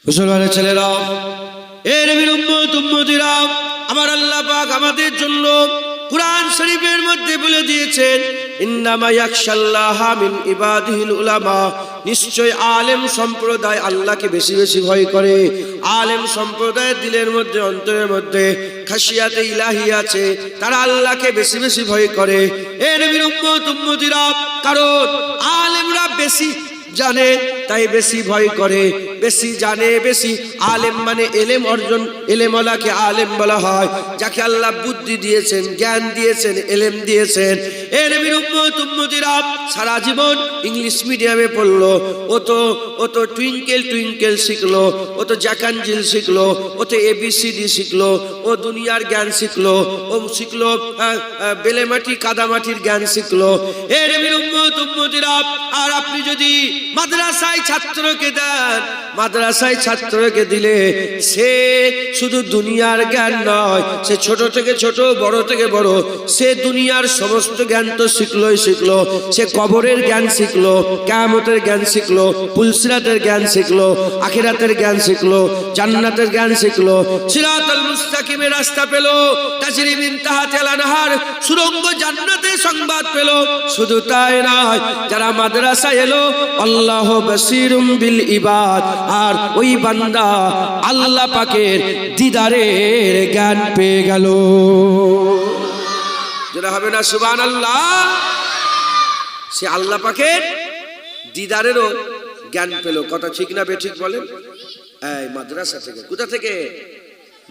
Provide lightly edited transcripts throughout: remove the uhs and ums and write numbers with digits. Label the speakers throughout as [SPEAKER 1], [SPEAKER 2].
[SPEAKER 1] মুসলমানের ছেলেরা, এর নবীর উম্মত উম্মতিরা, আমার আল্লাহ পাক আমাদের জন্য কুরআন শরীফের মধ্যে বলে দিয়েছেন, ইন্নামা ইয়াখশাল্লাহা মিন ইবাদিহিল উলামা, নিশ্চয় আলেম সম্প্রদায় আল্লাহকে বেশি বেশি ভয় করে। আলেম সম্প্রদায়ের দিলের মধ্যে, অন্তরের মধ্যে খাশিয়াতে ইলাহি আছে, তারা আল্লাহকে বেশি বেশি ভয় করে। এ নবীর উম্মত উম্মতিরা, কারণ আলেমরা বেশি জানে তাই বেশি ভয় করে, বেশি জানে বেশি। আলেম মানে এলেম অর্জন, এলেমওয়ালাকে আলেম বলা হয়, যাকে আল্লাহ বুদ্ধি দিয়েছেন, জ্ঞান দিয়েছেন, এলেম দিয়েছেন। এর নবীর উম্মত উম্মতিরা সারা জীবন ইংলিশ মিডিয়ামে পড়লো, ও তো টুইঙ্কেল টুইঙ্কেল শিখলো, ও তো জ্যাকানজিল শিখলো, ও তো এবিসিডি শিখলো, ও দুনিয়ার জ্ঞান শিখলো, ও শিখলো বেলেমাটি কাদামাটির জ্ঞান শিখলো। এর নবীর উম্মত উম্মতিরা, আর আপনি যদি মাদ্রাসায় ছাত্রকে দেন, মাদ্রাসায় ছাত্রকে দিলে সে শুধু দুনিয়ার জ্ঞান নয়, সে ছোট থেকে ছোট, বড় থেকে বড়, সে দুনিয়ার সমস্ত জ্ঞান তো শিখলোই শিখলো। সে কবরের জ্ঞান শিখলো, কিয়ামতের জ্ঞান শিখলো, পুলসিরাতের জ্ঞান শিখলো, আখিরাতের জ্ঞান শিখলো, জান্নাতের জ্ঞান শিখলো, সিরাতাল মুস্তাকিমের রাস্তা পেল, তাজরি মিন তাহতিল আনহার সুরঙ্গ জান্নাতের সংবাদ পেল। শুধু তাই নয়, যারা মাদ্রাসায় এলো, আল্লাহ বাসীরুম বিল ইবাদ, আর ওই বান্দা আল্লাহ পাকের দিদারের জ্ঞান পেয়ে গেল। যেটা হবে না সুবহানাল্লাহ, সে আল্লাহ পাকের দিদারেরও জ্ঞান পেল। কথা ঠিক না বেঠিক বলেন? এই মাদ্রাসা থেকে। কোথা থেকে?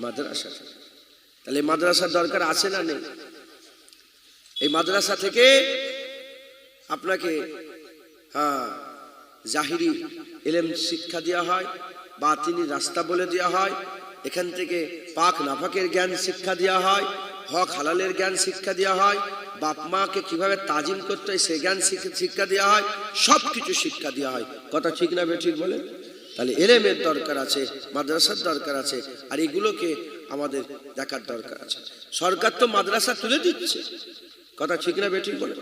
[SPEAKER 1] মাদ্রাসা থেকে। তাহলে মাদ্রাসার দরকার আছে না নেই? এই মাদ্রাসা থেকে আপনাকে জাহিরি ইলম শিক্ষা দেওয়া হয়, বাতিনি রাস্তা বলে দেওয়া হয়, এখান থেকে পাক নাফাকের জ্ঞান শিক্ষা দেওয়া হয়, হক হালালের জ্ঞান শিক্ষা দেওয়া হয়, বাপ মাকে কিভাবে তাজিম করতে হয় সে জ্ঞান শিক্ষা দেওয়া হয়, সব কিছু শিক্ষা দেওয়া হয়। কথা ঠিক না বেঠিক বলেন? তাহলে এলেমের দরকার আছে, মাদ্রাসার দরকার আছে, আর এগুলোকে আমাদের দেখার দরকার আছে। সরকার তো মাদ্রাসা তুলে দিচ্ছে, কথা ঠিক না বেঠিক বলেন?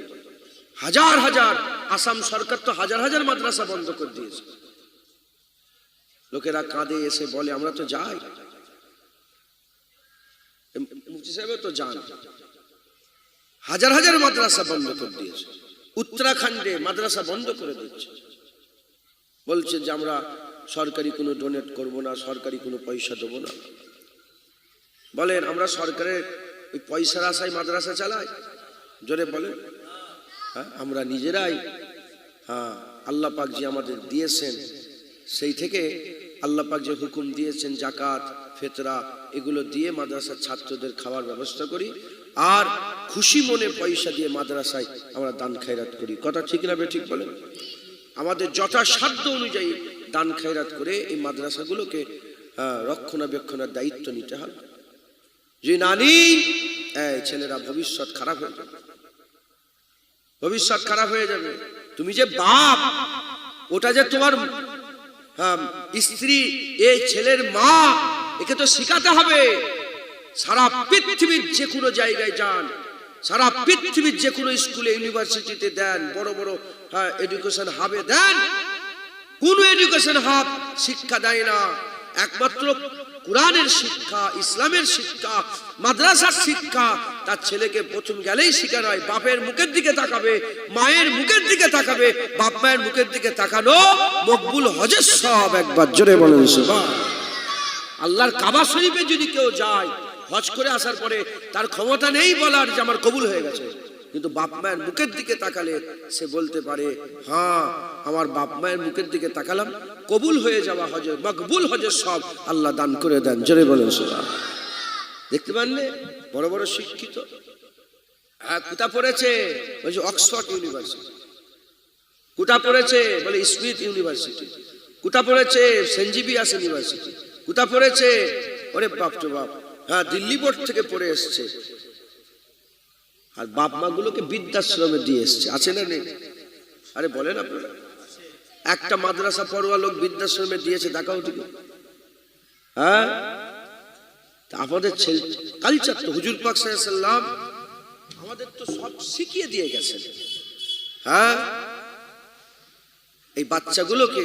[SPEAKER 1] হাজার হাজার, আসাম সরকার তো হাজার হাজার মাদ্রাসা বন্ধ করে দিয়েছে। লোকেরা কাঁদে, এসে বলে আমরা তো যাই, মুফতি সাহেব তো যান। হাজার হাজার মাদ্রাসা বন্ধ করে দিয়েছে। উত্তরাখণ্ডে মাদ্রাসা বন্ধ করে দিচ্ছে, বলছে যে আমরা সরকারি কোনো ডোনেট করব না, সরকারি কোনো পয়সা দেবো না। বলেন আমরা সরকারের ওই পয়সার আশায় মাদ্রাসা চালাই? জোরে বলেন। হ্যাঁ, আমরা নিজেরাই আল্লাহ পাক যে আমাদের দিয়েছেন, সেই থেকে আল্লাহ পাক যে হুকুম দিয়েছেন জাকাত ফিতরা এগুলো দিয়ে মাদ্রাসার ছাত্রদের খাওয়ার ব্যবস্থা করি, আর খুশি মনে পয়সা দিয়ে মাদ্রাসায় আমরা দান খায়রাত করি। কথা ঠিক না বেঠিক বলেন? আমাদের যথাসাধ্য অনুযায়ী দান খায়রাত করে এই মাদ্রাসাগুলোকে রক্ষণাবেক্ষণের দায়িত্ব নিতে হবে। যে নানি ছেলেরা ভবিষ্যৎ খারাপ হয়ে যাবে, ভবিষ্যৎ খারাপ হয়ে যাবে। তুমি যে বাপ, ওটা যে তোমার স্ত্রী, এই ছেলের মা, একে তো শিখাতে হবে। সারা পৃথিবীর যে কোনো জায়গায় যান, সারা পৃথিবীর যে কোনো স্কুলে ইউনিভার্সিটিতে দেন, বড় বড় এডুকেশন হাবে দেন, কোন এডুকেশন হাব শিক্ষা দেয় না। একমাত্র কোরআনের শিক্ষা, ইসলামের শিক্ষা, মাদ্রাসার শিক্ষা তার ছেলেকে প্রথম গেলেই শিখানো হয়। বাপের মুখের দিকে তাকাবে, মায়ের মুখের দিকে তাকাবে। বাপ মায়ের মুখের দিকে তাকানো মকবুল হজের সওয়াব। একবার জোরে বলেন সুবহান। আল্লাহর কাবা শরীফে যদি কেউ যায়, হজ করে আসার পরে তার ক্ষমতা নেই বলার যে আমার কবুল হয়ে গেছে, কিন্তু বাপ মায়ের মুখের দিকে তাকালে সে বলতে পারে হ্যাঁ আমার বাপ মায়ের মুখের দিকে তাকালাম, কবুল হয়ে যাওয়া হজ, মকবুল হজের সব আল্লাহ দান করে দেন। জোরে বলেন সুবহান। দেখতে পারলে বড় বড় শিক্ষিত, কোথা পড়েছে? বলছে অক্সফোর্ড ইউনিভার্সিটি। কোথা পড়েছে? বলে স্মিথ ইউনিভার্সিটি। কোথা পড়েছে? Saint Xavier's university. কোথা পড়েছে? ওরে বাপ তো বাপ, দিল্লি বোর্ড থেকে পড়ে এসছে। আর বাপ মা গুলোকে বৃদ্ধাশ্রমে দিয়ে এসছে, আছে না নেই? আরে বলেন আপনারা, একটা মাদ্রাসা পড়ুয়া লোক বৃদ্ধাশ্রমে দিয়েছে, দেখাও ঠিক। হ্যাঁ, আমাদের কালচার তো হুজুর পাক সাল্লাল্লাহু আলাইহি ওয়াসাল্লাম আমাদের তো সব শিখিয়ে দিয়ে গেছেন। হ্যাঁ, এই বাচ্চাগুলোকে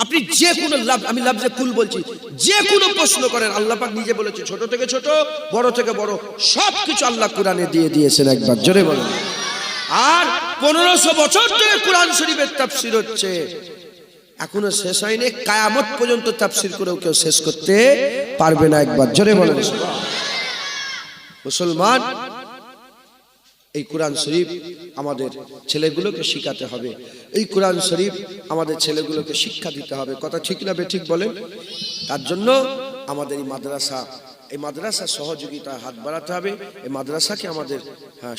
[SPEAKER 1] আপনি যে কোনো আমি লাফজে কুল বলছি, যে কোনো প্রশ্ন করেন, আল্লাহ পাক নিজে বলেছে ছোট থেকে ছোট, বড় থেকে বড় সবকিছু আল্লাহ কোরআনে দিয়ে দিয়েছেন। একবার জোরে বলেন। আর 1500 বছর ধরে কোরআন শরীফের তাফসীর হচ্ছে, এখনো শেষ হয়নি। কিয়ামত পর্যন্ত তাফসীর করেও কেউ শেষ করতে পারবে না। একবার জোরে বলেন। মুসলমান, এই কোরআন শরীফ আমাদের ছেলেগুলোকে শিখাতে হবে, এই কোরআন শরীফ আমাদের ছেলেগুলোকে শিক্ষা দিতে হবে। কথা ঠিক না বেঠিক বলেন? তার জন্য আমাদের এই মাদ্রাসা সহযোগিতা হাত বাড়াতে হবে, এই মাদ্রাসাকে আমাদের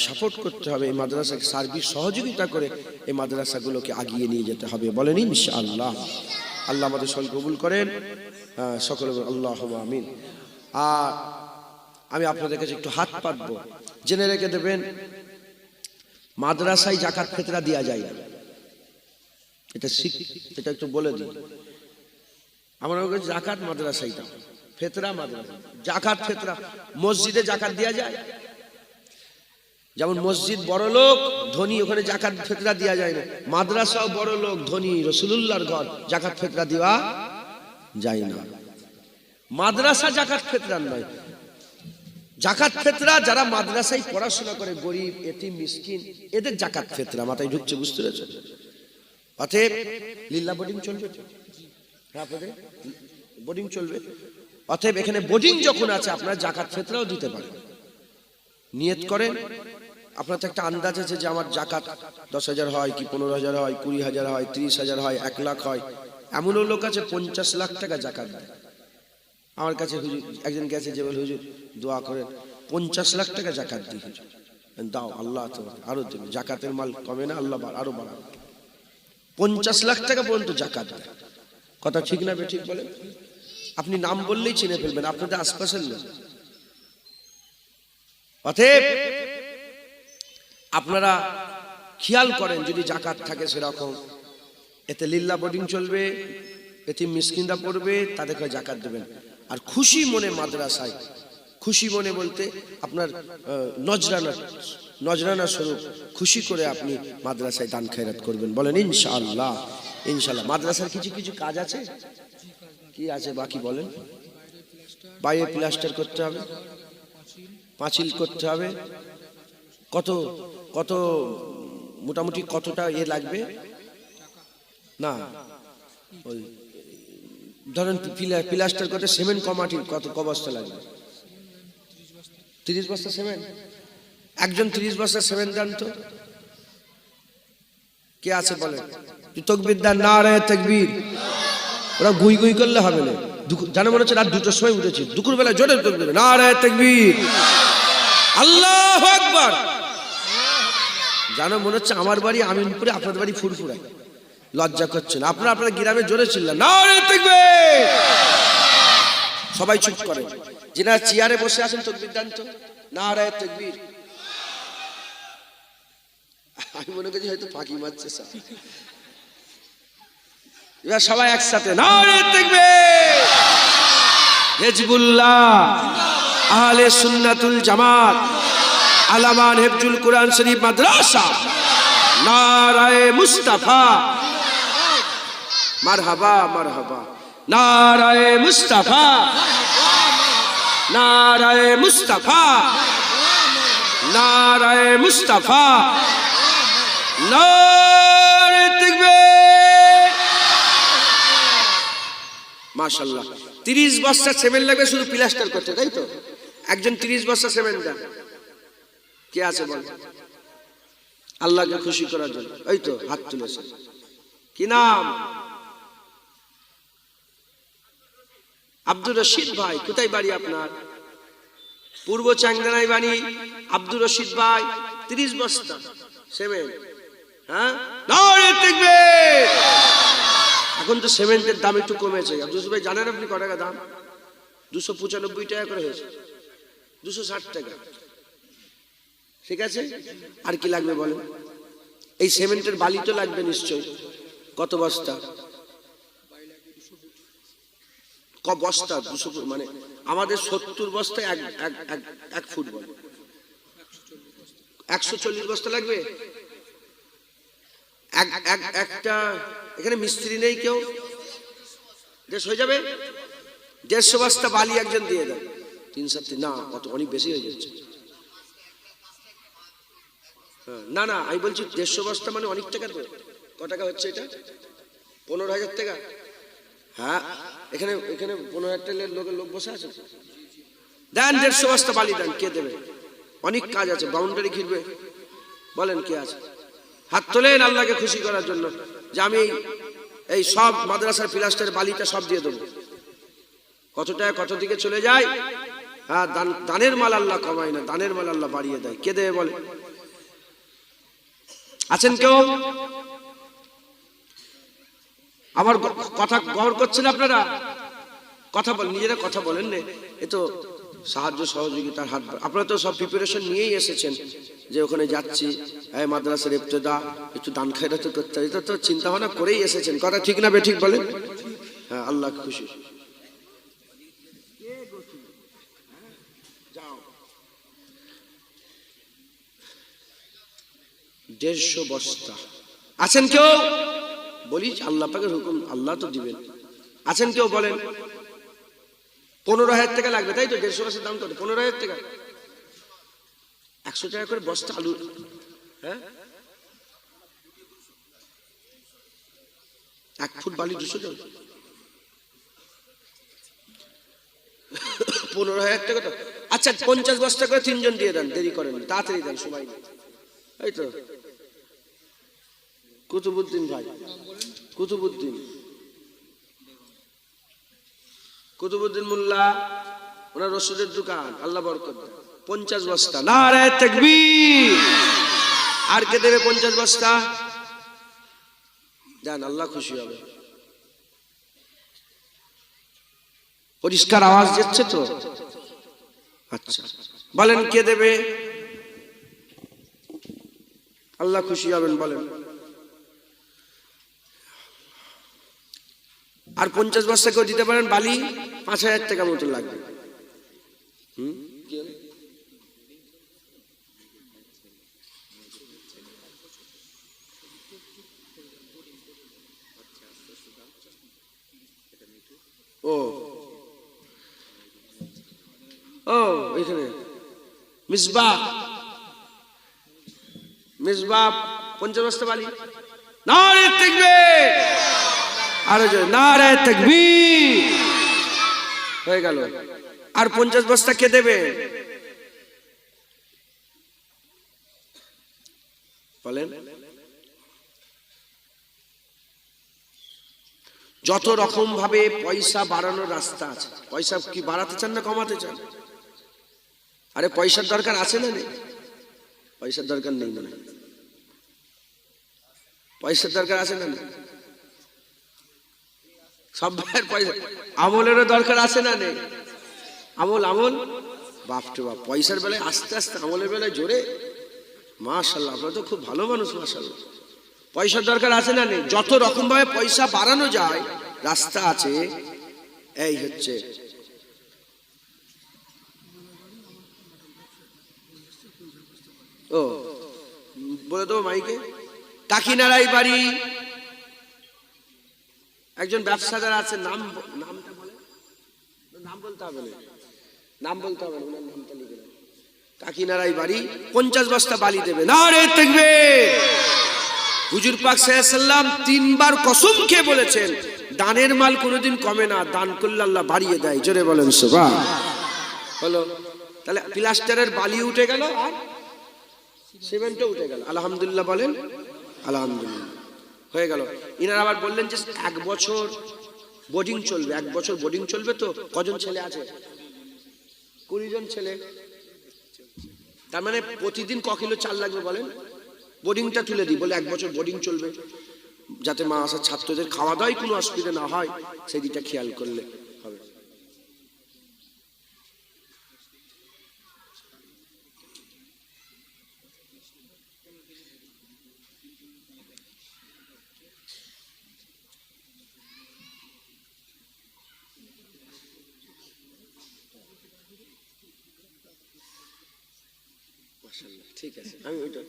[SPEAKER 1] সাপোর্ট করতে হবে, এই মাদ্রাসাকে সার্বিক সহযোগিতা করে এই মাদ্রাসাগুলোকে আগিয়ে নিয়ে যেতে হবে। বলেন ইনশাআল্লাহ। আল্লাহ আমাদের সকল কবুল করেন, সকলে আল্লাহুম্মা আমিন। আর আমি আপনাদের কাছে একটু হাত পাতবো, জেনে রেখে দেবেন, মাদ্রাসায় যাকাত ফিতরা দেওয়া যায় না, এটা একটু বলে দিই। আমরা যাকাত মাদ্রাসায় দাও, ফিতরা মাদ্রাসা, যাকাত ফিতরা মসজিদে যাকাত দেওয়া যায়। যেমন মসজিদ বড় লোক ধনী, ওখানে যাকাত ফিতরা দেওয়া যায় না। মাদ্রাসাও বড় লোক ধনী, রাসূলুল্লাহর ঘর, যাকাত ফিতরা দেওয়া যায় না। মাদ্রাসা যাকাত ফিতরা নয়, যাকাত ফিতরা যারা মাদ্রাসায় পড়াশোনা করে, গরিব এতিম মিসকিন, এদের যাকাত ফিতরা মাথায় ঢুকছে, বুঝতে পেরেছেন? অতএব লিল্লাহ বোর্ডিং চলবে, আপনাদের বোর্ডিং চলবে। অতএব এখানে বোর্ডিং যখন আছে, আপনারা যাকাত ফিতরাও দিতে পারেন। নিয়ত করেন, আপনার তো একটা আন্দাজ আছে যে আমার যাকাত 10,000 হয় কি 15,000 হয়, 20,000 হয়, 30,000 হয়, 1 লাখ হয়। এমনও লোক আছে 50 লাখ টাকা যাকাত দেয়। আমার কাছে হুজুর একজন গেছে, যে বলে হুজুর দোয়া করেন, 50 লাখ টাকা যাকাত দিই। হুজুর দাও, আল্লাহ তো আরো দেবে, যাকাতের মাল কমে না, আল্লাহ আরো বাড়াবে। 50 লাখ টাকা পর্যন্ত যাকাত দেয়। কথা ঠিক না বেঠিক বলেন? আপনি নাম বললেই চিনে ফেলবেন, আপনাদের আশপাশের লোক। অতএব আপনারা খেয়াল করেন, যদি যাকাত থাকে সেরকম, এতে লিল্লাহ বোর্ডিং চলবে, এতে মিসকিনরা পড়বে, তাদেরকে যাকাত দেবেন। আর খুশি মনে মাদ্রাসায়, খুশি মনে বলতে আপনার নজরানা স্বরূপ খুশি করে আপনি মাদ্রাসায় দান খয়রাত করবেন। বলেন ইনশাআল্লাহ। ইনশাআল্লাহ। মাদ্রাসার কিছু কিছু কাজ আছে, কি আছে বাকি বলেন? বাইরে প্লাস্টার করতে হবে, পাঁচিল করতে হবে। কত কত মোটামুটি কতটা লাগবে? না, ওই ধরেন প্লাস্টার করতে সিমেন্ট কমাটির ক বস্তা লাগবে? 30 বস্তা সিমেন্ট। একজন 30 বস্তা সিমেন্ট দেন তো, কে আছে বলেন? তাকবীর দেন, নারে তাকবীর। ওরা গুই গুই করলে হবে না, জানে মনে হচ্ছে রাত 2টার সময় উঠেছি, দুপুর বেলা জোরে তাকবীর, নারে তাকবীর, আল্লাহু আকবার। জানো মনে হচ্ছে আমার বাড়ি আমিনপুরে, আপনাদের বাড়ি ফুরফুরায়। লজ্জা করছেন আপনারা গ্রামে জোরে চিল্লান, নারে তাকবীর। সবাই চুপ করেন, যিনারা চেয়ারে বসে আছেন তাকবীর দেন তো, নারে তাকবীর। আমি মনে করছি হয়তো ফাঁকি মারছে সব। এবার সবাই একসাথে নারে তাকবীর। হিজবুল্লাহ, আহলে সুন্নাতুল জামাত, আলামান হিফজুল কোরআন শরীফ মাদ্রাসা, নারায়ে মুস্তাফা, মারহাবা মারহাবা, নারায়ে মুস্তাফা, নারায়ে মুস্তাফা, নারায়ে মুস্তাফা, নারে তাকবীর। মাশাআল্লাহ। 30 বস্তা সিমেন্ট লাগবে শুধু প্লাস্টার করতে, তাই তো? একজন 30 বস্তা সিমেন্ট দেন, কে আছে বল? আল্লাহকে খুশি করার জন্য। এই তো হাত তুলেছে, কি নাম? আব্দুর রশিদ ভাই। কোথায় বাড়ি আপনার? পূর্ব চাংদানায় বাড়ি। আব্দুর রশিদ ভাই 30 বস্তা সিমেন্ট। হ্যাঁ, নারে তাকবীর। এখন তো সিমেন্টের দাম একটু কমেছে। আব্দুর ভাই জানেন আপনি কত টাকা দাম? 295 টাকা করে হয়েছে, 260 টাকা। ঠিক আছে, আর কি লাগবে বলেন? এই সিমেন্টের বালি তো লাগবে নিশ্চয়। কত বস্তা? ক বস্তা? 200 মানে আমাদের 70 বস্তায় এক ফুট বলে 140 বস্তা লাগবে। একটা এখানে মিস্ত্রি নেই কেউ? দেশ হয়ে যাবে? 150 বস্তা বালি একজন দিয়ে দেন। 3-7 না, কত অনেক বেশি হয়ে যাচ্ছে। না না, আমি বলছি 150 বস্তা মানে অনেক টাকা তো। ক টাকা হচ্ছে এটা? 15,000 টাকা। হ্যাঁ, এখানে 15,000 লোক বসে আছে। দেন 150 বস্তা বালি দেন। কে দেবে? অনেক কাজ আছে, বাউন্ডারি ঘিরবে। বলেন কে আছে? হাত তোলেন আল্লাহকে খুশি করার জন্য যে আমি এই সব মাদ্রাসার প্লাস্টার বালিটা সব দিয়ে দেবো। কত টাকা কত দিকে চলে যায়। হ্যাঁ, দানের মাল আল্লাহ কমায় না, দানের মাল আল্লাহ বাড়িয়ে দেয়। কে দেবে বলে? আছেন কেউ? আমার কথা গৌর করছেন আপনারা? কথা বলেন, নিজেরা কথা বলেন না। এ তো সাহায্য সহযোগিতার হাত। আপনারা তো সব প্রিপারেশন নিয়েই এসেছেন যে ওখানে যাচ্ছি, মাদ্রাসার ইবতেদা, একটু দান খায়রাত করতে হবে, এটা তো চিন্তা ভাবনা করেই এসেছেন। কথা ঠিক না বেঠিক বলেন? হ্যাঁ, আল্লাহ খুশি। 150 বস্তা। আছেন কেউ? বলি আল্লাহ পাকের হুকুম, আল্লাহ তো দিবেন। আছেন কেউ? বলেন। 15,000 টাকা লাগবে, তাই তো? 150 বস্তার দাম কত? 15,000 টাকা। 100 টাকা করে বস্তা আলু। হ্যাঁ, 1 ফুট বালি 200 টাকা। 15,000 টাকা তো। আচ্ছা, 50 বস্তা করে 3 জন দিয়ে দেন, দেরি করেন, তাড়াতাড়ি দেন, সময় নেই। এই তো কুতুবুদ্দিন ভাই, কুতুবুদ্দিন মোল্লা, ওনার রসুদের দোকান, আল্লাহ বরকত দেন। 50 বস্তা। নারে তাকবীর। আর কে দেবে 50 বস্তা? জান, আল্লাহ খুশি হবে। পরিষ্কার আওয়াজ যাচ্ছে তো? আচ্ছা, বলেন কে দেবে? আল্লাহ খুশি হবেন, বলেন। আর 50 বস্তা কেউ দিতে পারেন বালি? 5,000 টাকা মতো লাগবে। ও ও এখানে মিসবাহ 50 বস্তা বালি। নারে তাকবীর। আরো জোরে নারে তাকবীর। হয়ে গেল। আর 50 বস্তা কে দেবে? বলেন। যত রকম ভাবে পয়সা বাড়ানোর রাস্তা আছে। পয়সা কি বাড়াতে চান না কমাতে চান? আরে পয়সার দরকার আছে না নেই? পয়সার দরকার নেই মানে? পয়সার দরকার আছে না নেই? সব ভাইয়ের পয়সা। আমলেরও দরকার আছে না নেই? আমল বাপটে বাপ। পয়সার বেলায় আস্তে আস্তে, আমলের বেলায় জোরে। মাশাআল্লাহ, আপনারা তো খুব ভালো মানুষ, মাশাআল্লাহ। পয়সার দরকার আছে না নেই? যত রকম ভাবে পয়সা বাড়ানো যায় রাস্তা আছে। এই হচ্ছে ও বলে দেবো মাইকে। কাকিনাড়াই বাড়ি একজন ব্যবসাদার আছে, নামটা বলে, নাম বলতে হবে না, ওনার নামটা লিখে দেন। কাকিনাড়াই বাড়ি 50 বস্তা বালি দেবে। নারে তাকবীর। হুজুর পাক সাল্লাল্লাহু আলাইহি ওয়াসাল্লাম 3 বার কসম খেয়ে বলেছেন, দানের মাল কোনোদিন কমে না, দান করলে আল্লাহ বাড়িয়ে দেয়। জোরে বলেন সুবহান। হলো, তাহলে প্লাস্টারের বালি উঠে গেল আর সিমেন্টও উঠে গেল। আলহামদুলিল্লাহ বলেন, আলহামদুলিল্লাহ। হয়ে গেল। ইনারা আবার বললেন যে 1 বছর বোর্ডিং চলবে। 1 বছর বোর্ডিং চলবে। তো কজন ছেলে আছে? 20 জন ছেলে। তার মানে প্রতিদিন ক কিলো চাল লাগবে বলেন? বোর্ডিংটা তুলে দিই বলে 1 বছর বোর্ডিং চলবে, যাতে মাদ্রাসার ছাত্রদের খাওয়া দাওয়ায় কোনো অসুবিধা না হয়, সেই দিকটা খেয়াল করলে হবে। ঠিক আছে, আমি ওইটা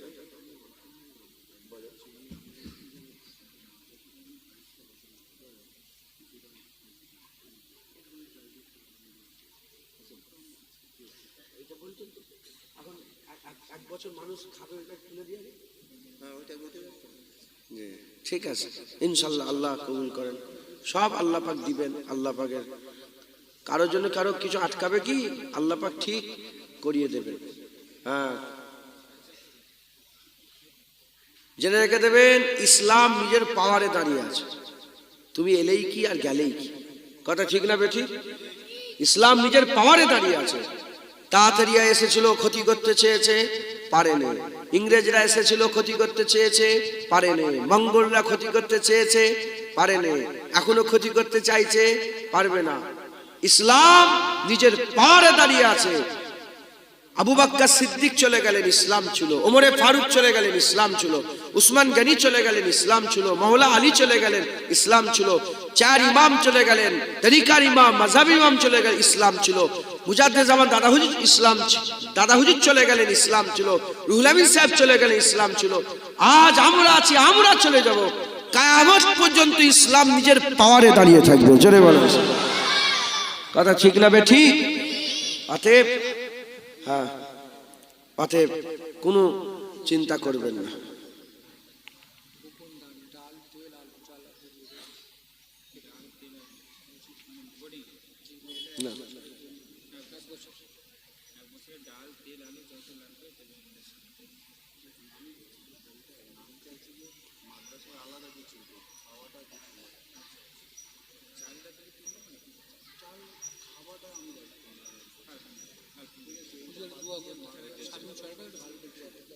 [SPEAKER 1] বছর মানুষ খাবে, ওটা তুলে দিয়ে ঠিক আছে ইনশাল্লাহ। আল্লাহ কবুল করেন, সব আল্লাহ পাক দিবেন। আল্লাহ পাকের কারোর জন্য কারো কিছু আটকাবে কি? আল্লাহ পাক ঠিক করিয়ে দেবেন। হ্যাঁ, জেনে রেখে দেবেন, ইসলাম নিজের পাওয়ারে দাঁড়িয়ে আছে। তুমি এলেই কি আর গেলেই কি, কথা ঠিক না বেঠিক? ইসলাম নিজের পাওয়ারে দাঁড়িয়ে আছে। তাতারিয়া এসেছিল, ক্ষতি করতে চেয়েছে, পারেনি। ইংরেজরা এসেছিল, ক্ষতি করতে চেয়েছে, পারেনি। মঙ্গলরা ক্ষতি করতে চেয়েছে, পারেনি। এখনো ক্ষতি করতে চাইছে, পারবে না। ইসলাম নিজের পাওয়ারে দাঁড়িয়ে আছে। আবু বকর সিদ্দিক চলে গেলেন, ইসলাম ছিল। ওমরে ফারুক চলে গেলেন, ইসলাম ছিল। উসমান গনি চলে গেলেন, ইসলাম ছিল। মওলা আলী চলে গেলেন, ইসলাম ছিল। চার ইমাম চলে গেলেন, তরিকার ইমাম, মাযহাব ইমাম চলে গেলেন, ইসলাম ছিল। মুজাদ্দিদ জামান দাদা হুজুর ইসলাম, দাদা হুজুর চলে গেলেন, ইসলাম ছিল। রুহুল আমিন সাহেব চলে গেলেন, ইসলাম ছিল। আজ আমরা আছি, আমরা চলে যাব, কিয়ামত পর্যন্ত ইসলাম নিজের পাওয়ারে দাঁড়িয়ে থাকবে। জোরে বলেন, কথা ঠিক না ঠিক? অতএব হ্যাঁ, অতএব কোনো চিন্তা করবেন না।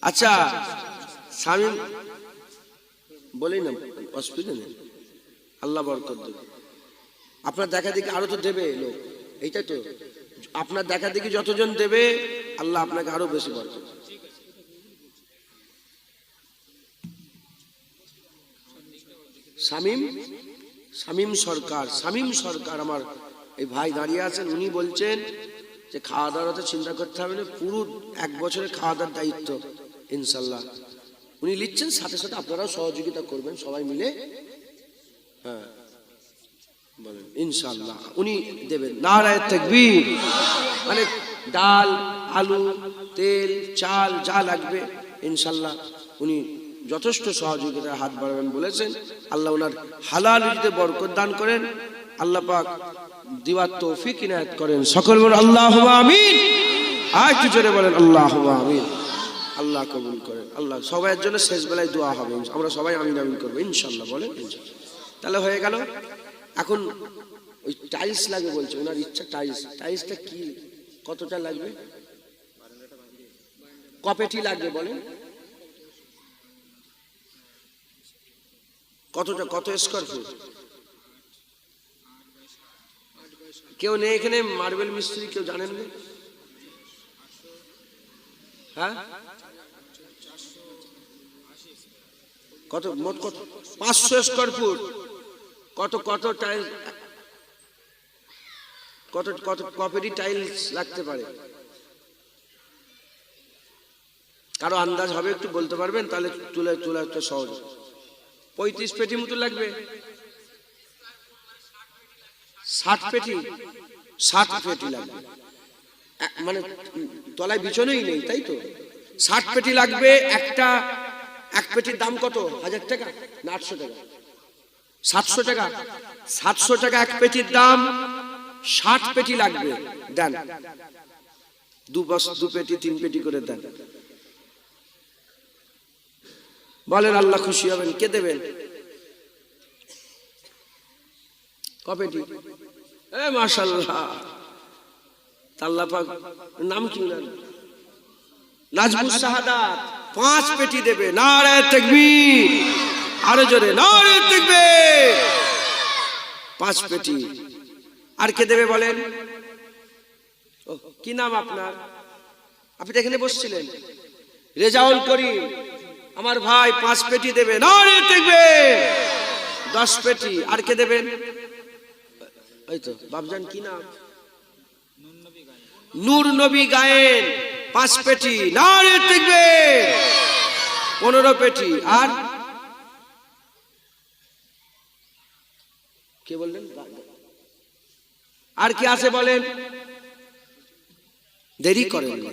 [SPEAKER 1] আচ্ছা, শামীম বলেই না, অসুবিধা নেই, আল্লাহ বরকত দেবে। আপনার দেখা দেখি আরো তো দেবে লোক, এইটাই তো। আপনার দেখা দেখি যতজন দেবে, আল্লাহ আপনাকে আরো বেশি বরকত। শামীম, শামীম সরকার, শামীম সরকার আমার এই ভাই দাঁড়িয়ে আছেন। উনি বলছেন যে খাওয়া দাওয়ার তো চিন্তা করতে হবে না, পুরো 1 বছরের খাওয়া দাওয়ার দায়িত্ব ইনশাল্লাহ উনি নিচ্ছেন। সাথে সাথে আপনারাও সহযোগিতা করবেন সবাই মিলে। হ্যাঁ বলেন, ইনশাল্লাহ উনি দেবেন। নারায়ে তাকবীর। মানে ডাল, আলু, তেল, চাল যা লাগবে ইনশাল্লাহ উনি যথেষ্ট সহযোগিতার হাত বাড়াবেন বলেছেন। আল্লাহ ওনার হালাল রুজিতে বরকত দান করেন, আল্লাহ পাক দিওয়ার তৌফিক ইনায়াত করেন। সকল বলেন আল্লাহুম্মা আমিন। আর কি জোরে বলেন আল্লাহুম্মা আমিন। আল্লাহ কবুল করেন। আল্লাহ সবার জন্য শেষ বেলায় দোয়া হবে, আমরা সবাই আমিন আমিন করবো ইনশাল্লাহ। বলেন তাহলে হয়ে গেল। এখন ওই টাইলস লাগে বলছে, ওনার ইচ্ছা টাইলস। টাইলসটা কি কতটা লাগবে? কপেটি লাগবে বলেন? কতটা, কত স্কয়ার ফুট? কেউ নেই এখানে মার্বেল মিস্ত্রি, কেউ জানেন না? হ্যাঁ, কত মোট? কত? 500 স্কয়ার ফুট। কত কত টাইলস, কত কত কপেটি টাইলস লাগতে পারে? কারো আন্দাজ হবে একটু বলতে পারবেন? তাহলে তুলে তোলা একটা সহজ। 35 পেটি মতো লাগবে। 60 পেটি, 60 পেটি লাগবে। মানে তলায় বিছানোই নেই, তাই তো? 60 পেটি লাগবে। একটা এক পেটির দাম কত? 1000 টাকা না 800 টাকা? 700 টাকা। 700 টাকা এক পেটির দাম। 60 পেটি লাগবে। দেন, 2 পেটি 3 পেটি করে দেন। বলেন আল্লাহ খুশি হবেন। কে দেবেন? কপেটি? মাশাআল্লাহ। আল্লাহ পাক নাম কি? নাজমুস শাহাদাত 5 পেটি দেবে। নারায়ে তাকবীর। আরো জোরে নারায়ে তাকবীর। 5 পেটি। আর কে দেবে বলেন? কি নাম আপনার? আপনি এখানে বসছিলেন? রেজাউল করিম আমার ভাই 5 পেটি দেবে। নারায়ে তাকবীর। 10 পেটি। আর কে দেবেন? এই তো বাবজান, কি নাম? নূর নবী গায়েন 5 পেটি। নারায়ে তাকবীর। 15 পেটি। আর কে বললেন? আর কি আছে বলেন? দেরি করেন না।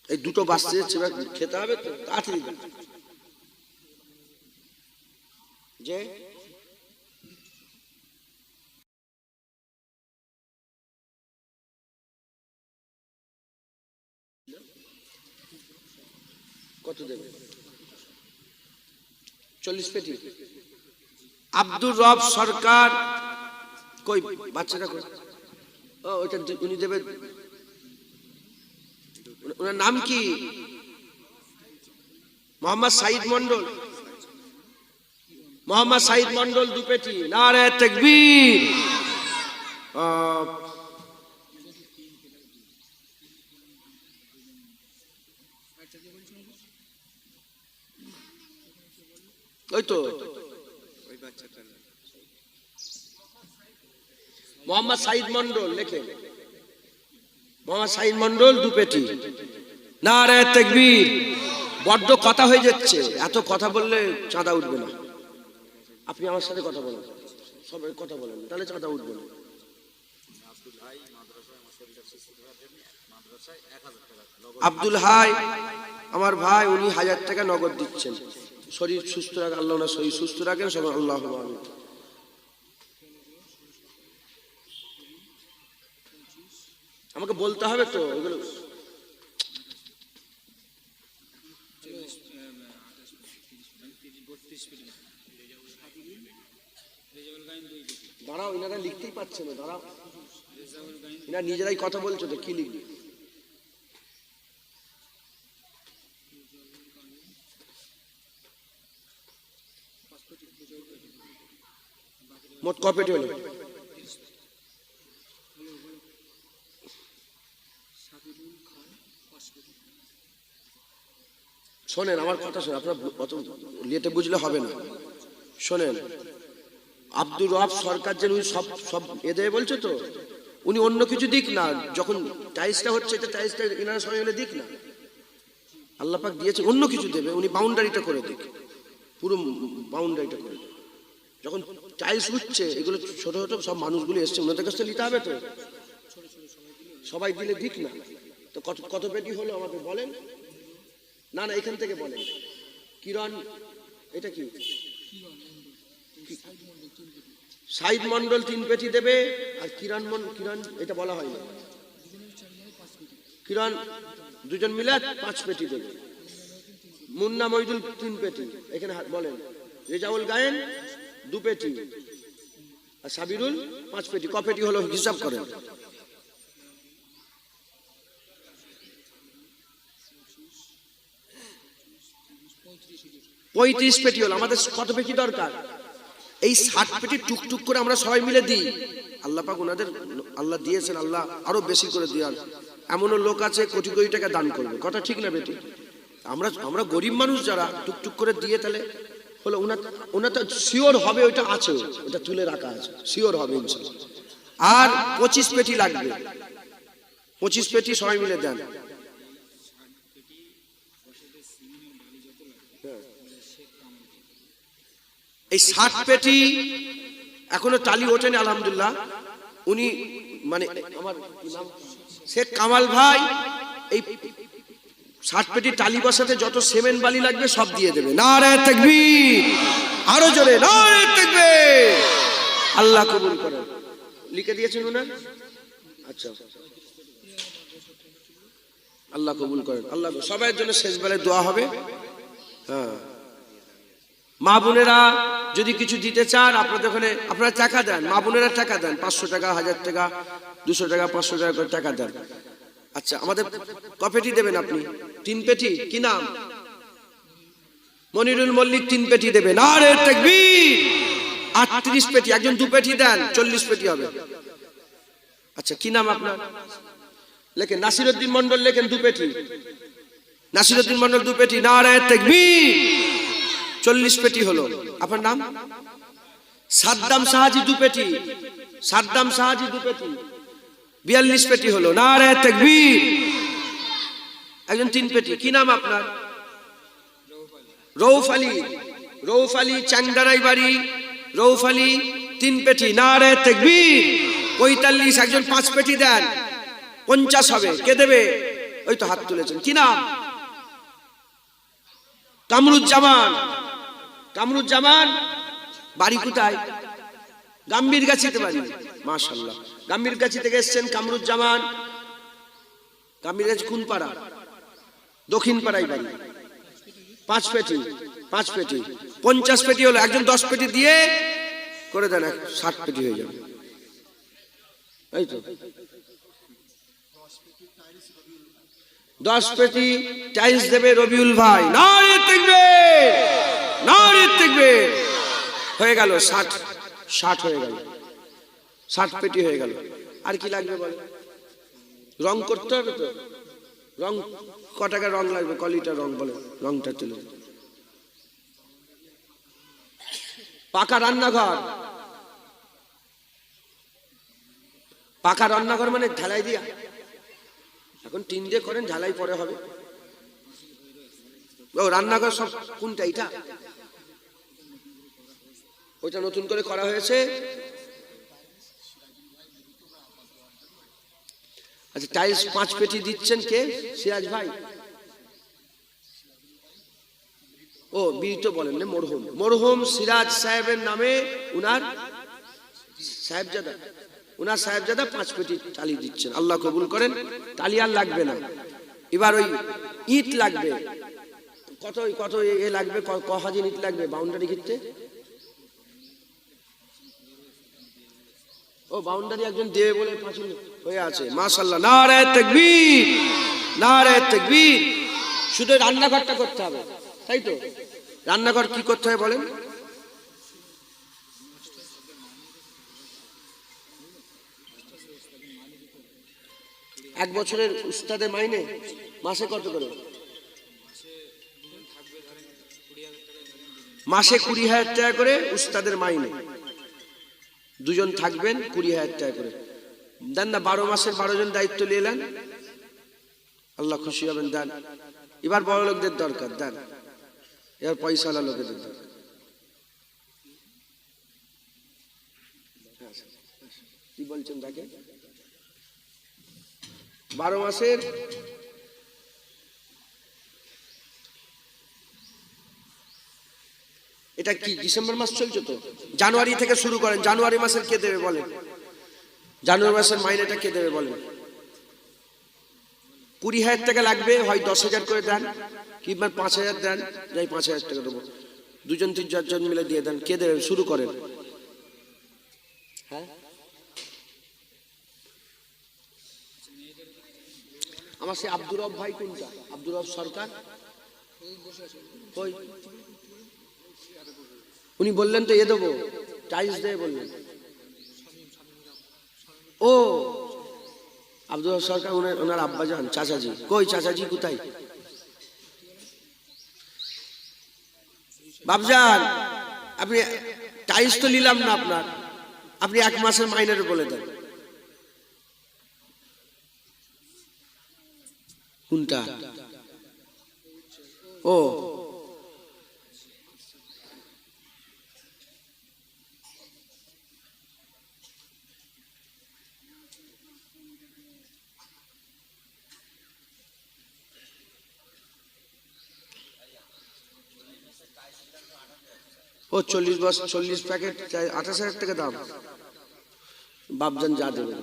[SPEAKER 1] এই দুটো বাচ্চা যাচ্ছে, খেতে হবে তো, তাড়াতাড়ি যে কত দেবে? 40 পেটি। আব্দুর রব সরকার কই? বাচ্চাটা কই? ও ওইটা উনি দেবে। ওনার নাম কি? মোহাম্মদ সাইদ মন্ডল। মোহাম্মদ সাইদ মন্ডল 2 পেটি। নারে তাকবীর। ওই তো মোহাম্মদ সাইদ মন্ডল লেখে। মোহাম্মদ সাইদ মন্ডল 2 পেটি। নারে তাকবীর। বড্ড কথা হয়ে যাচ্ছে, এত কথা বললে চাঁদা উঠবে না। আপনি আমার সাথে কথা বলেন, সবাই কথা বলেন, তাহলে চাঁদা উঠবে না। আব্দুল হাই আমার ভাই, উনি 1000 টাকা নগদ দিচ্ছেন। শরীর সুস্থ রাখ আল্লাহ, না শরীর সুস্থ রাখেন সবাই, আল্লাহ আমিন। আমাকে বলতে হবে তো এগুলো। দাঁড়াও, এনারা লিখতেই পারছে না, দাঁড়াও, এনারা নিজেরাই কথা বলছো তো, কি লিখবে? মোট কপেটি হলো? শোনেন আমার কথা, শোনেন, আপনার অত লেটে বুঝলে হবে না। শোনেন, আব্দুর রব সরকার যে উনি সব সব এদের বলছে তো, উনি অন্য কিছু দিক না, যখন টাইলসটা হচ্ছে এটা টাইলসটা এনারা সবাই মিলে দিক না, আল্লাহ পাক দিয়েছে, অন্য কিছু দেবে, উনি বাউন্ডারিটা করে দিক, পুরো বাউন্ডারিটা করে দিক। যখন টাইলস উঠছে এগুলো ছোট ছোট সব মানুষগুলো এসছে, ওনাদের কাছে নিতে হবে তো, সবাই দিলে দিক না। তো কত কত পেটি হলো আমাকে বলেন। না না, এখান থেকে বলেন। কিরণ, এটা কি? সাইদ মন্ডল 3 পেটি দেবে, আর কিরণ কিরণ এটা বলা হয় না, কিরণ দুজন মিলে 5 পেটি দেবে। মুন্না মইদুল 3 পেটি, এখানে বলেন। রেজাউল গায়েন 2 পেটি, আর সাবিরুল 5 পেটি। ক পেটি হলো হিসাব করেন। পঁয়ত্রিশ পেটি হলো। আমাদের কত পেটি দরকার? এই 60 পেটি টুকটুক করে আমরা সবাই মিলে দিই। আল্লাহ পাক ওনাদের, আল্লাহ দিয়েছেন, আল্লাহ আরো বেশি করে দেওয়ার। এমনও লোক আছে কোটি কোটি টাকা দান করবে, কথা ঠিক না বেটি? আমরা গরিব মানুষ যারা টুকটুক করে দিয়ে তাহলে হলো, ওনার তো শিওর হবে, ওইটা আছে, ওটা তুলে রাখা আছে, শিওর হবে ইনশাআল্লাহ। আর 25 পেটি লাগবে, 25 পেটি সবাই মিলে দেন। এই 60 পেটি এখনো টালি ওঠেনি আলহামদুলিল্লাহ। উনি মানে আমার নাম শেখ কামাল ভাই, এই 60 পেটি টালি বসাতে যত সিমেন্ট বালি লাগবে সব দিয়ে দেবে। নারে তাকবীর, আরো জোরে নারে তাকবীর। আল্লাহ কবুল করেন। লিখে দিয়েছেন উনার? আচ্ছা, আল্লাহ কবুল করেন। আল্লাহ সবার জন্য শেষ বেলায় দোয়া হবে। হ্যাঁ, মা বোনেরা যদি কিছু দিতে চান আপনাদের ওখানে, আপনারা টাকা দেন, মা বোনেরা টাকা দেন, 500 টাকা, 1000 টাকা, 200 টাকা, 500 টাকা করে টাকা দেন। আচ্ছা, আমাদের ক পেটি দেবেন আপনি? 3 পেটি। কি নাম? মনিরুল মল্লিক 3 পেটি দেবে। নারে তাকবীর। 38 পেটি। একজন 2 পেটি দেন, 40 পেটি হবে। আচ্ছা, কি নাম আপনার? লেখেন। নাসিরউদ্দিন মন্ডল লেখেন 2 পেটি। নাসিরউদ্দিন মন্ডল 2 পেটি। নারে তাকবীর। 40 পেটি হলো। আপনার নাম? সাদ্দাম সাহাজি 2 পেটি। সাদ্দাম সাহাজি 2 পেটি। 42 পেটি হলো। নারে তাকবীর। একজন 3 পেটি। কি নাম আপনার? রউফ আলী। রউফ আলী চাংদারাই বাড়ি। রউফ আলী 3 পেটি। নারে তাকবীর। 45। একজন 5 পেটি দেন, 50 হবে। কে দেবে? ওই তো হাত তুলেছেন, কি নাম? কামরুজ্জামান। কামরুজ্জামান বাড়ি কোথায়? গাম্ভীরগাছিতে বাড়ি। মাশাআল্লাহ, গাম্ভীরগাছি থেকে এসেছেন কামরুজ্জামান। গাম্ভীরগাছি কোন পাড়া? দক্ষিণ পাড়ায় বাড়ি। 5 পেটি, 5 পেটি, 50 পেটি হলো। একজন 10 পেটি দিয়ে করে দেন, 60 পেটি হয়ে যাবে। এই তো 10 পেটি টাইলস দেবে রবিউল ভাই। নারে তাকবীর, নারে তাকবীর। হয়ে গেল 60 হয়ে গেল, 60 পেটি হয়ে গেল। আর কি লাগবে বলে? রং করতে হবে তো। রং ক টাকা রং লাগবে? কলিটা রং বলে, রংটা তুলে। পাকা রান্নাঘর, পাকা রান্নাঘর মানে ঢালাই দিয়া। এখন টিন দিয়ে করেন, ঢালাই পরে হবে। ও রান্নাঘর সব কোনটা? এটা ওইটা নতুন করে করা হয়েছে। আচ্ছা, টাইলস 5 পেটি দিচ্ছেন কে? সিরাজ ভাই। ও বিড়ি তো বলেন না, মরহুম। মরহুম সিরাজ সাহেবের নামে উনার সাহেবজাদা, উনার সাহেবজাদা 5 পেটি টালি দিচ্ছেন। আল্লাহ কবুল করেন। টালি আর লাগবে না, এবার ওই ইট লাগবে। কত কত এ লাগবে? ক হাজার ইট লাগবে বাউন্ডারি ঘিরতে? ও বাউন্ডারি একজন দেবে বলে পাঁচিল হয়ে আছে। মাশাআল্লাহ, নারে তাকবীর, নারে তাকবীর। শুধু রান্নাঘরটা করতে হবে, তাই তো? রান্নাঘর কি করতে হবে বলেন? এক বছরের উস্তাদের মাইনে মাসে কত করে? মাসে 20,000 টাকা করে উস্তাদের মাইনে। 2 জন থাকবেন, 20,000 টাকা করে দেন না। 12 মাসের 12 জন দায়িত্ব নিলেন, আল্লাহ খুশি হবেন। দেন। এবার বড় লোকদের দরকার, দেন। এবার পয়সাওয়ালা লোকেদের দরকার। কি বলছেন তাকে? 12 মাসের এটা কি ডিসেম্বর মাস চলছে তো, জানুয়ারি থেকে শুরু করেন। জানুয়ারি মাসের কে দেবে বলেন? জানুয়ারি মাসের মাইনেটা কে দেবে বলেন? 20,000 টাকা লাগবে, হয় 10,000 করে দেন, কিংবা 5,000 দেন। যাই 5,000 টাকা দেবো, 2 জন 3 জন মিলে দিয়ে দেন। কে দেবে? শুরু করেন। হ্যাঁ, আমার সে আব্দুর রব ভাই কোনটা? আব্দুর রব সরকার কই? উনি বললেন তো এ দেবো, টাইলস দেবে বললেন। ও আব্দুর রব সরকার, ওনার আব্বা যান, চাচাজি কই? চাচাজি কোথায়? বাবজান, আপনি টাইলস তো নিলাম না আপনার, আপনি 1 মাসের মাইনের বলে দেন কোনটা? ও ও 40 প্যাকেট 28,000 টাকা দাম। বাবজান যা দেবেন।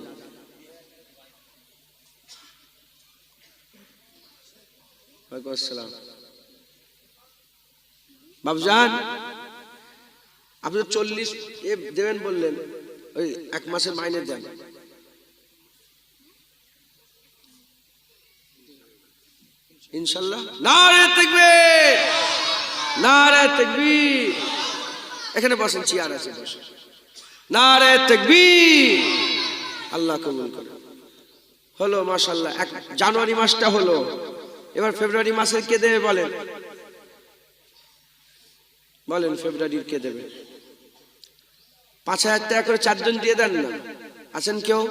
[SPEAKER 1] ওয়ালাইকুম আসসালাম। বাবজান, আপনি 40 দেবেন বললেন, ওই 1 মাসের মাইনে দেন। ইনশাআল্লাহ। নারে তাকবীর, নারে তাকবীর। এখানে বসেন, চেয়ার আছে, বসেন। নারে তাকবীর। আল্লাহ কবুল করে। হলো মাশাআল্লাহ, জানুয়ারি মাসটা হলো। এবার ফেব্রুয়ারি মাসের কে দেবে বলেন? বলেন ফেব্রুয়ারির কে দেবে? 5,000 টাকা করে 4 জন দিয়ে দেন না। আছেন কেউ?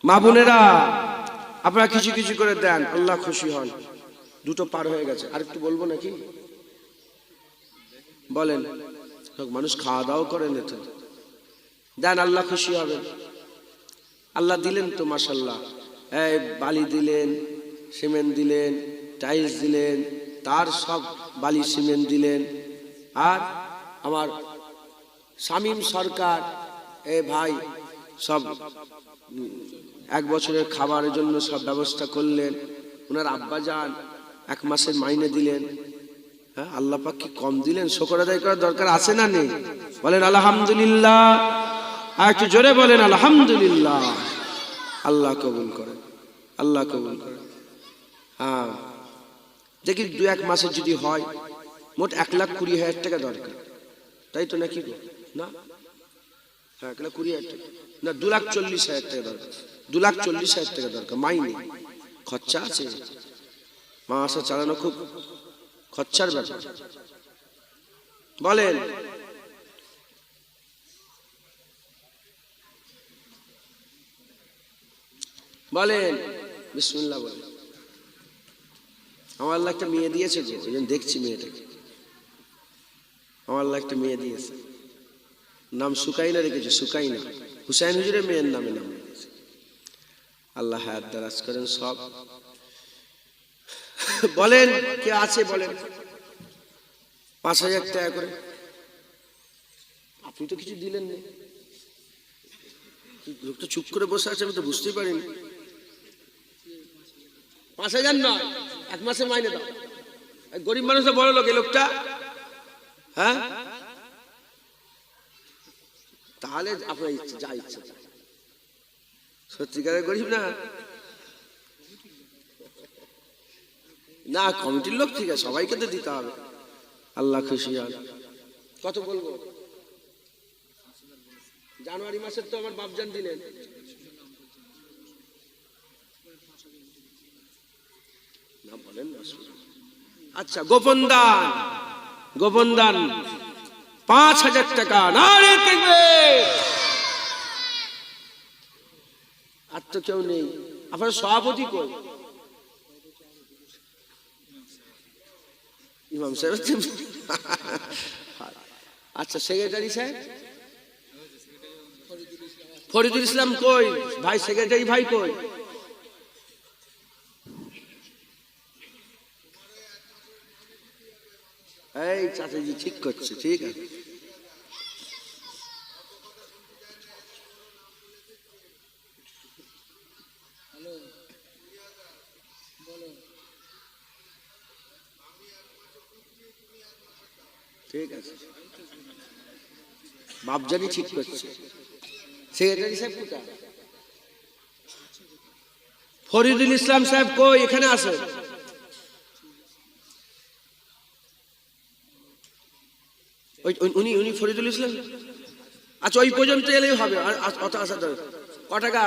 [SPEAKER 1] মা বোনেরা, আপনারা কিছু কিছু করে দেন, আল্লাহ খুশি হন। দুটো পার হয়ে গেছে, আর একটু বলবো নাকি বলেন? মানুষ খাওয়া দাওয়া করেন, তো দেন, আল্লাহ খুশি হবেন। আল্লাহ দিলেন তো মাশাআল্লাহ, এই বালি দিলেন, সিমেন্ট দিলেন, টাইলস দিলেন, তার সব বালি সিমেন্ট দিলেন। আর আমার শামীম সরকার এ ভাই সব 1 বছরের খাবারের জন্য সব ব্যবস্থা করলেন। ওনার আব্বা যান 1 মাসের মাইনে দিলেন। হ্যাঁ, আল্লাহ পাক কি কম দিলেন? শুকর আদায় করার দরকার আছে না নেই? বলেন আলহামদুলিল্লাহ, আর একটু জোরে বলেন আলহামদুলিল্লাহ। আল্লাহ কবুল করেন, আল্লাহ কবুল করেন। হ্যাঁ, দেখি 2-1 মাসের যদি হয়, মোট 1,20,000 টাকা দরকার, তাই তো নাকি গো? না, হ্যাঁ 1,20,000 টাকা না, 2,40,000 টাকা দরকার, 2,40,000 টাকা দরকার। মাইনে খরচা আছে, মাসে চালানো খুব খরচার ব্যাপার। বলেন বলেন বিসমিল্লাহ বলেন। আমার আল্লাহ একটা মেয়ে দিয়েছে গো, ওই জন্য দেখছি মেয়েটাকে। আমার আল্লাহ একটা মেয়ে দিয়েছে, নাম সুকাইনা রেখেছে, সুকাইনা, হুসাইন হুজুরের মেয়ের নামে নাম রেখেছে। আল্লাহ হায়াত দারাজ করেন সব। বলেন কে আছে বলেন? 5,000 টাকা করে। আপনি তো কিছু দিলেন না, লোকটা চুপ করে বসে আছে, আমি তো বুঝতেই পারিনি। 5,000 নয়, 1 মাসে মাইনে দাও। গরিব মানুষটা বড় লোক, এই লোকটা। হ্যাঁ, তাহলে আপনার ইচ্ছে, যা ইচ্ছে। সত্যিকারের গরিব না? না, কমিটির লোক ঠিক আছে, সবাইকে তো দিতে হবে। আল্লাহ খুশি হন। কত বলবো? জানুয়ারি মাসের তো আমার বাপজান দিলেন। না বলেন না। আচ্ছা, গোপন দান, গোপন দান 5,000 টাকা। নারে তাকবীর। আর তো কেউ নেই। আপনার সভাপতি কই? ইমাম সাহেব। আচ্ছা, সেক্রেটারি সাহেব? ফরিদুল ইসলাম কই ভাই? সেক্রেটারি ভাই কই? এই চাচাজি ঠিক করছে, ঠিক আছে। ঠিক আছে, বাপজানি ঠিক করছে। সেক্রেটারি সাহেব কোথায়? ফরিদুল ইসলাম সাহেব কই? এখানে আছে। উনি ফরিদুল ইসলাম। আচ্ছা, ওই পর্যন্ত এলেই হবে, আর অত আসা দরকার। ক টাকা?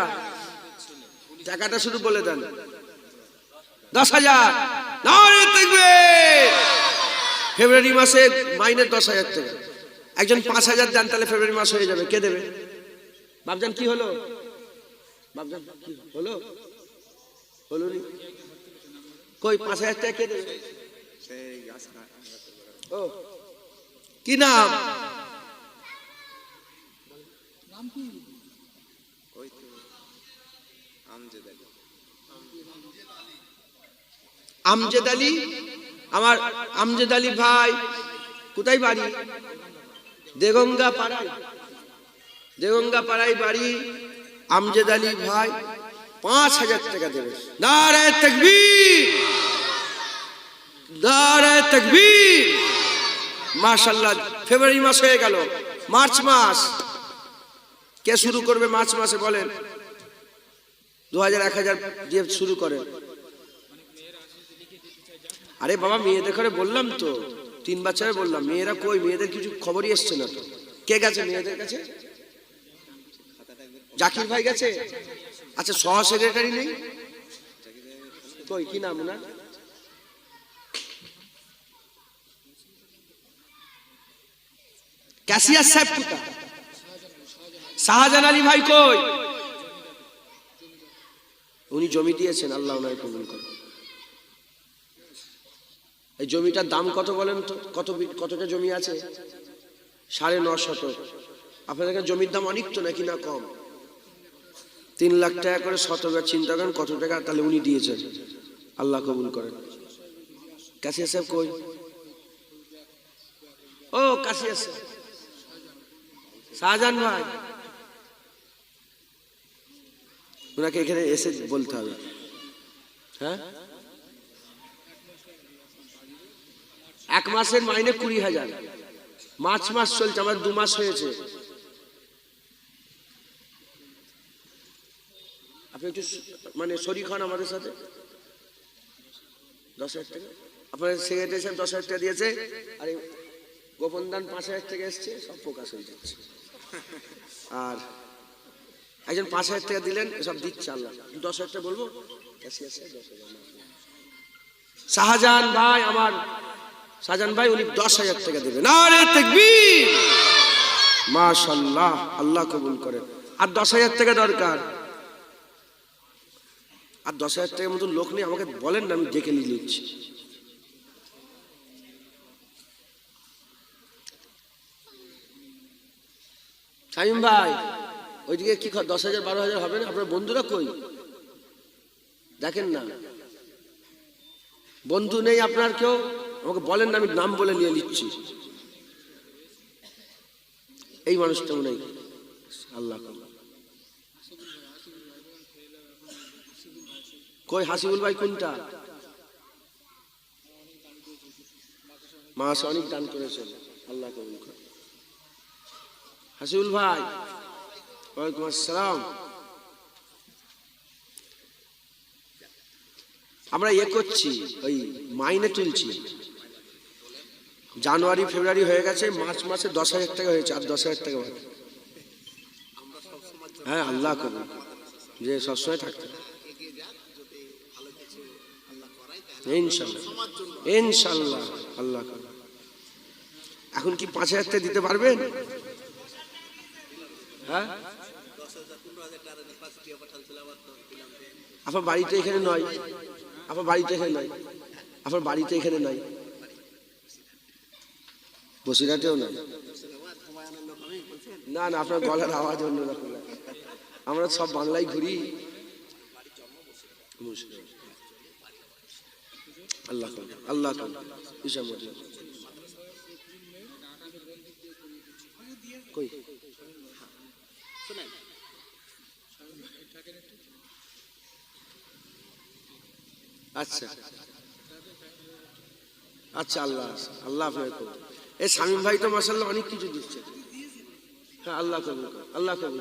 [SPEAKER 1] টাকাটা শুধু বলে দেন। 10,000। নারে তাকবীর। ফেব্রুয়ারি মাসে মাইনে 10,000 টাকা। একজন 5,000 দেন, তাহলে ফেব্রুয়ারি মাস হয়ে যাবে। কে দেবে? বাপজান কি হলো? বাপজান কি হলো? হলো নি কই? 5,000 টাকা কে দেবে? ও, কি নাম? আমজেদ আলী। আমার আমজেদ আলী ভাই কোথায় বাড়ি? দেগঙ্গা পাড়ায়, দেগঙ্গা পাড়ায় বাড়ি। আমজেদ আলী ভাই 5,000 টাকা দেবে। নারে তাকবীর, নারে তাকবীর। মাশাআল্লাহ, ফেব্রুয়ারি মাস হয়ে গেল, মার্চ মাস। কে শুরু করবে মার্চ মাসে বলেন? 2,000 1,000 দিয়ে শুরু করেন। আরে বাবা, মেয়েদের করে বললাম তো, 3 বছরে বললাম। মেয়েরা কই? মেয়েদের কিছু খবরই এসছে না তো। কে গেছে মেয়েদের কাছে? জাকির ভাই গেছে। আচ্ছা, সহ সেক্রেটারি নেই কই? কি নাম ওনার? ক্যাশিয়ার সাহেব কোথায়? শাহজাহান আলী ভাই কই? উনি জমি দিয়েছেন, আল্লাহ ওনাকে কবুল করেন। এই জমিটার দাম কত বলেন তো? কতটা জমি আছে? 9.5 শতক। আপনাদের জমির দাম অনেক তো নাকি না কম? 3 লাখ টাকা করে শতক। চিন্তা করেন কত টাকা তাহলে উনি দিয়েছেন। আল্লাহ কবুল করেন। কাশিয়া সাহেব কই? ও কাশিয়া সাহেব, শাহজাহান ভাই, ওনাকে এখানে এসে বলতে হবে। হ্যাঁ, 1 মাসের মাইনে 20,000। মার্চ মাস চলছে, আমার 2 মাস হয়েছে। আপনি একটু মানে শরীর হন আমাদের সাথে। 10,000 টাকা আপনার সেক্রেটারি সাহেব 10,000 টাকা দিয়েছে, আর গোপন দান 5,000 টাকা এসছে, সব প্রকাশ হয়ে যাচ্ছে। আর একজন 5,000 টাকা দিলেন, সব দিচ্ছে আল্লাহ। 10,000 টাকা বলবো? শাহজাহান ভাই, আমার শাহজাহান ভাই, উনি 10,000 টাকা দেবেন। নারে তাকবীর, মাশাআল্লাহ, আল্লাহ কবুল করেন। আর 10,000 টাকা দরকার। আর 10,000 টাকার মতো লোক নেই, আমাকে বলেন না, আমি ডেকে নিয়ে নিচ্ছি। শামীম ভাই, ওইদিকে কি 10,000 12,000 হবে না? আপনার বন্ধুরা কই? দেখেন না, বন্ধু নেই আপনার কেউ? আমাকে বলেন না, আমি নাম বলে নিয়ে নিচ্ছি। এই মানুষটাও নেই। আল্লাহ কই? হাসিবুল ভাই কোনটা? মাস অনেক দান করেছেন, আল্লাহ কবুল করে। হাসিবুল ভাই, ওয়ালাইকুম আসসালাম। আমরা করছি, ওই মাইনে তুলছি। জানুয়ারি ফেব্রুয়ারি হয়ে গেছে, মার্চ মাসে 10,000 টাকা হয়েছে, আর 10,000 টাকা বাকি। হ্যাঁ, আল্লাহ কবুল, যে সবসময় থাকতে ইনশাল্লাহ, ইনশাল্লাহ, আল্লাহ কবুল। এখন কি 5,000 টাকা দিতে পারবেন? হ্যাঁ, আপনার বাড়িতে এখানে নয়, আপনার বাড়িতে এখানে নয়, আপনার বাড়িতে এখানে নয়, বসিরহাটেও নয়। না না, আপনার গলার আওয়াজ অন্যরকম। আমরা সব বাংলায় ঘুরি। আল্লাহ আল্লাহ কই? আচ্ছা আচ্ছা, আল্লাহ আল্লাহ আপনার কবুল। এই শামীম ভাই তো মাশাআল্লাহ অনেক কিছু দিচ্ছে। হ্যাঁ, আল্লাহ কবুল, আল্লাহ কবুল।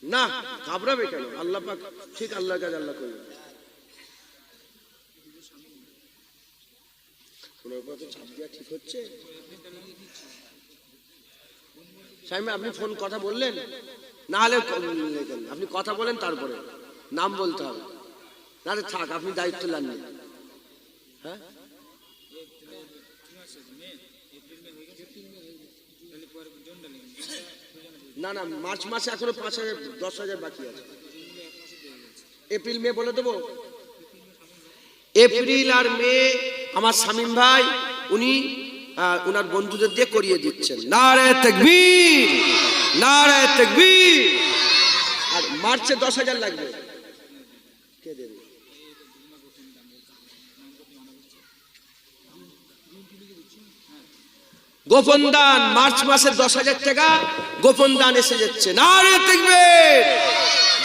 [SPEAKER 1] না, ঘাবড়াবে কেন? আল্লাহ পাক ঠিক আল্লাহর কাজ আল্লাহ করবে। ঠিক হচ্ছে। শামীম, আপনি ফোন কথা বললেন? না হলে আপনি কথা বলেন, তারপরে নাম বলতে হবে। না থাক, আপনি দায়িত্ব নেন। হ্যাঁ, না না, মার্চ মাসে এখনো 5,000 10,000 বাকি আছে। এপ্রিল মে বলে দেবো। এপ্রিল আর মে আমার শামীম ভাই উনি ওনার বন্ধুদের দিয়ে করিয়ে দিচ্ছেন। নারে তাকবীর, নারে তাকবীর। আর মার্চে 10,000 লাগবে। কে দেবে? গোপন দান মার্চ মাসে 10,000 টাকা গোপন দান এসে যাচ্ছে। নারে তাকবীর।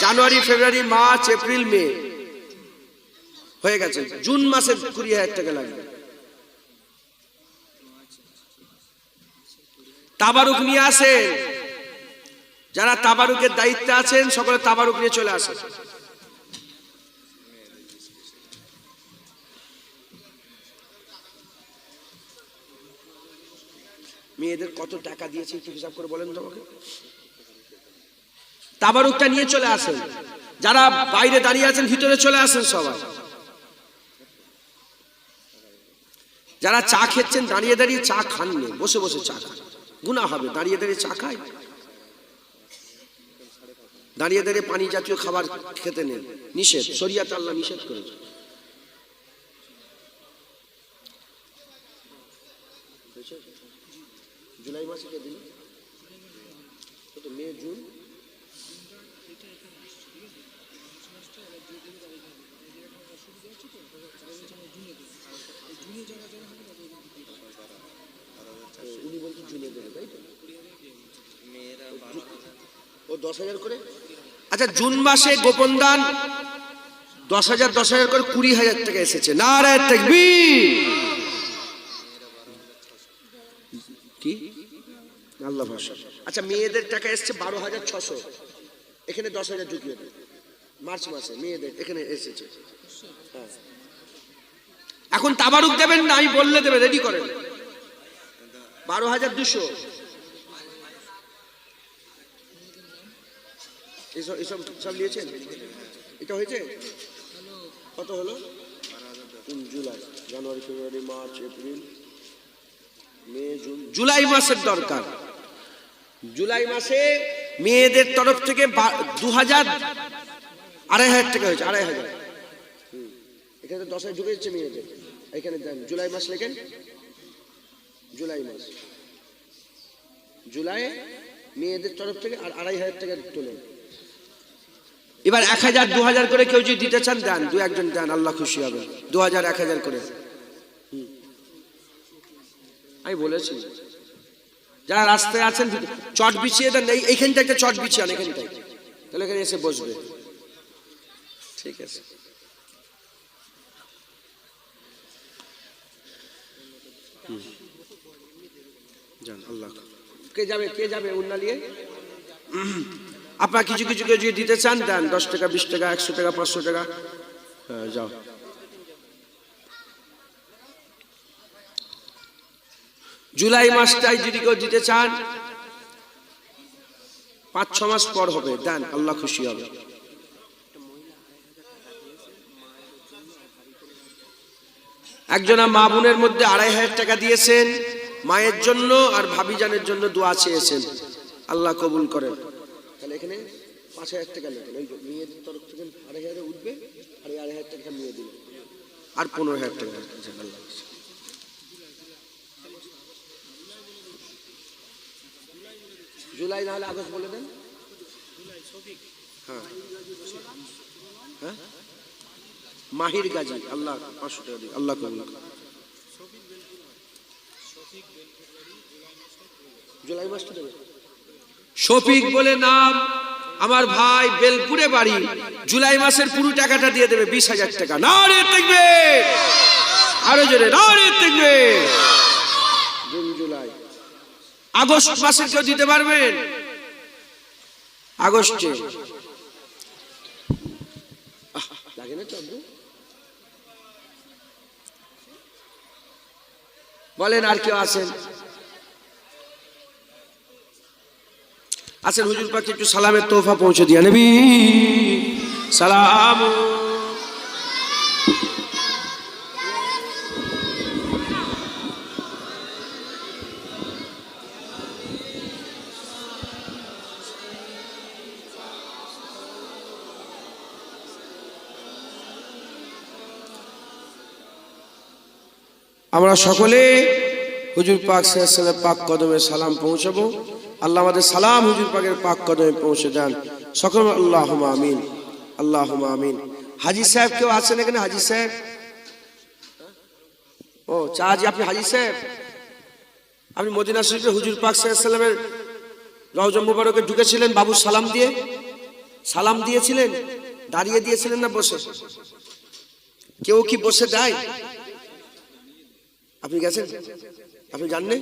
[SPEAKER 1] জানুয়ারি ফেব্রুয়ারি মার্চ এপ্রিল মে হয়ে গেছে। জুন মাসে 20,000 টাকা লাগবে। তাবারুক নিয়ে আসেন, যারা তাবারুকের দায়িত্বে আছেন সকলে তাবারুক নিয়ে চলে আসেন। মেয়েদের কত টাকা দিয়েছে একটু হিসাব করে বলেন তোমাকে। তাবারুকটা নিয়ে চলে আসেন। যারা বাইরে দাঁড়িয়ে আছেন ভিতরে চলে আসেন সবাই। যারা চা খেচ্ছেন দাঁড়িয়ে দাঁড়িয়ে চা খাননি, বসে বসে চা খান। গুনাহ হবে। দাঁড়িয়ে দাঁড়িয়ে চা খায়, দাঁড়িয়ে দাঁড়িয়ে পানি জাতীয় খাবার খেতে নেই, নিষেধ, শরীয়তে আল্লাহ নিষেধ করেছে। জুলাই মাসে কে দিল? মে, জুন, উনি বলছেন জুনে দেবে, তাই তো? ও 10,000 করে। আচ্ছা, জুন মাসে গোপন দান 10,000 10,000 করে 20,000 টাকা এসেছে। নারায়ে তাকবীর। কি আল্লাহ ভাষা। আচ্ছা, মেয়েদের টাকা এসেছে 12,600, এখানে 10,000 ঢুকিয়ে দেবে। মার্চ মাসে মেয়েদের এখানে এসেছে। এখন তাবারুক দেবেন না, আমি বললে দেবে, রেডি করেন। 12,200 এসব সব নিয়েছেন। এটা হয়েছে কত হলো? জুলাই, জানুয়ারি, ফেব্রুয়ারি, মার্চ, এপ্রিল, মে, জুন, জুলাই মাসের দরকার। জুলাই মাসে মেয়েদের তরফ থেকে 2,000 2,500 টাকা হয়েছে। 2,500 এখানে 10,000 ঢুকে যাচ্ছে মেয়েদের। এখানে দেন জুলাই মাস লেখেন, জুলাই মাস, জুলাই মেয়েদের তরফ থেকে আর 2,500 টাকা তোলেন। এবার 1,000 2,000 করে কেউ যদি দিতে চান দেন, 2-1 জন দেন, আল্লাহ খুশি হবে। 2,000 1,000 করে। আমি বলেছি যারা রাস্তায় আছেন চট বিছিয়ে দেন, এইখানটা একটা চট বিছিয়ে আন, এখানটায়, তাহলে এখানে এসে বসবে। ঠিক আছে। জান আল্লাহ। কে যাবে উন্না নিয়ে? আপনার কিছু কিছু যদি দিতে চান দেন, 10 টাকা, 20 টাকা, 100 টাকা, 500 টাকা। হ্যাঁ, যাও। জুলাই মাসটাই যদি কেউ দিতে চান 5-6 মাস পর হবে, দেন, আল্লাহ খুশি হবে। একজনা মা বোনের মধ্যে 2,500 টাকা দিয়েছেন, মায়ের জন্য আর ভাবিজানের জন্য দোয়া চেয়েছেন, আল্লাহ কবুল করেন। তাহলে এখানে 5,000 টাকা লেখেন। ওই মেয়ের তরফ থেকে 2,500 উঠবে, আর 2,500 টাকা মেয়ে দিল, আর 15,000 টাকা। আল্লাহ জুলাই না হলে আগস্ট বলে দেন। হ্যাঁ হ্যাঁ, মাহির গাজী, আল্লাহ 500 টাকা দিন, আল্লাহ কবুল করেন। জুলাই মাসটা দেবে। শফিক বলে নাম, আমার ভাই, বেলপুরে বাড়ি, জুলাই মাসের পুরো টাকাটা দিয়ে দেবে, 20,000 টাকা। নারে তাকবীর, আরো জোরে নারে তাকবীর। জুন, জুলাই, আগস্ট মাসে কেউ দিতে পারবেন? আগস্টে লাগে না চন্দ্র? বলেন আর কেউ আছেন? হুজুর পাকে একটু সালামের তোহফা পৌঁছে দিয়া নবী সালাম। আমরা সকলে হুজুর পাক সাল্লাল্লাহু আলাইহি ওয়াসাল্লামের পাক কদমে সালাম পৌঁছাবো। আল্লাহ আমাদের সালাম হুজুর পাকের পাক কদমে পৌঁছে দেন সকল। আল্লাহুম্মা আমিন, আল্লাহুম্মা আমিন। হাজী সাহেব কেউ আছেন এখানে? হাজী সাহেব, ও চাচি, আপনি হাজী সাহেব? আপনি মদিনা শরীফে হুজুর পাক সাল্লাল্লাহু আলাইহি ওয়াসাল্লামের রওজা মুবারকে ঢুকেছিলেন, বাবু সালাম দিয়েছিলেন? দাঁড়িয়ে দিয়েছিলেন না বসে? কেউ কি বসে দেয়? আপনি গেছেন? আপনি জানেন?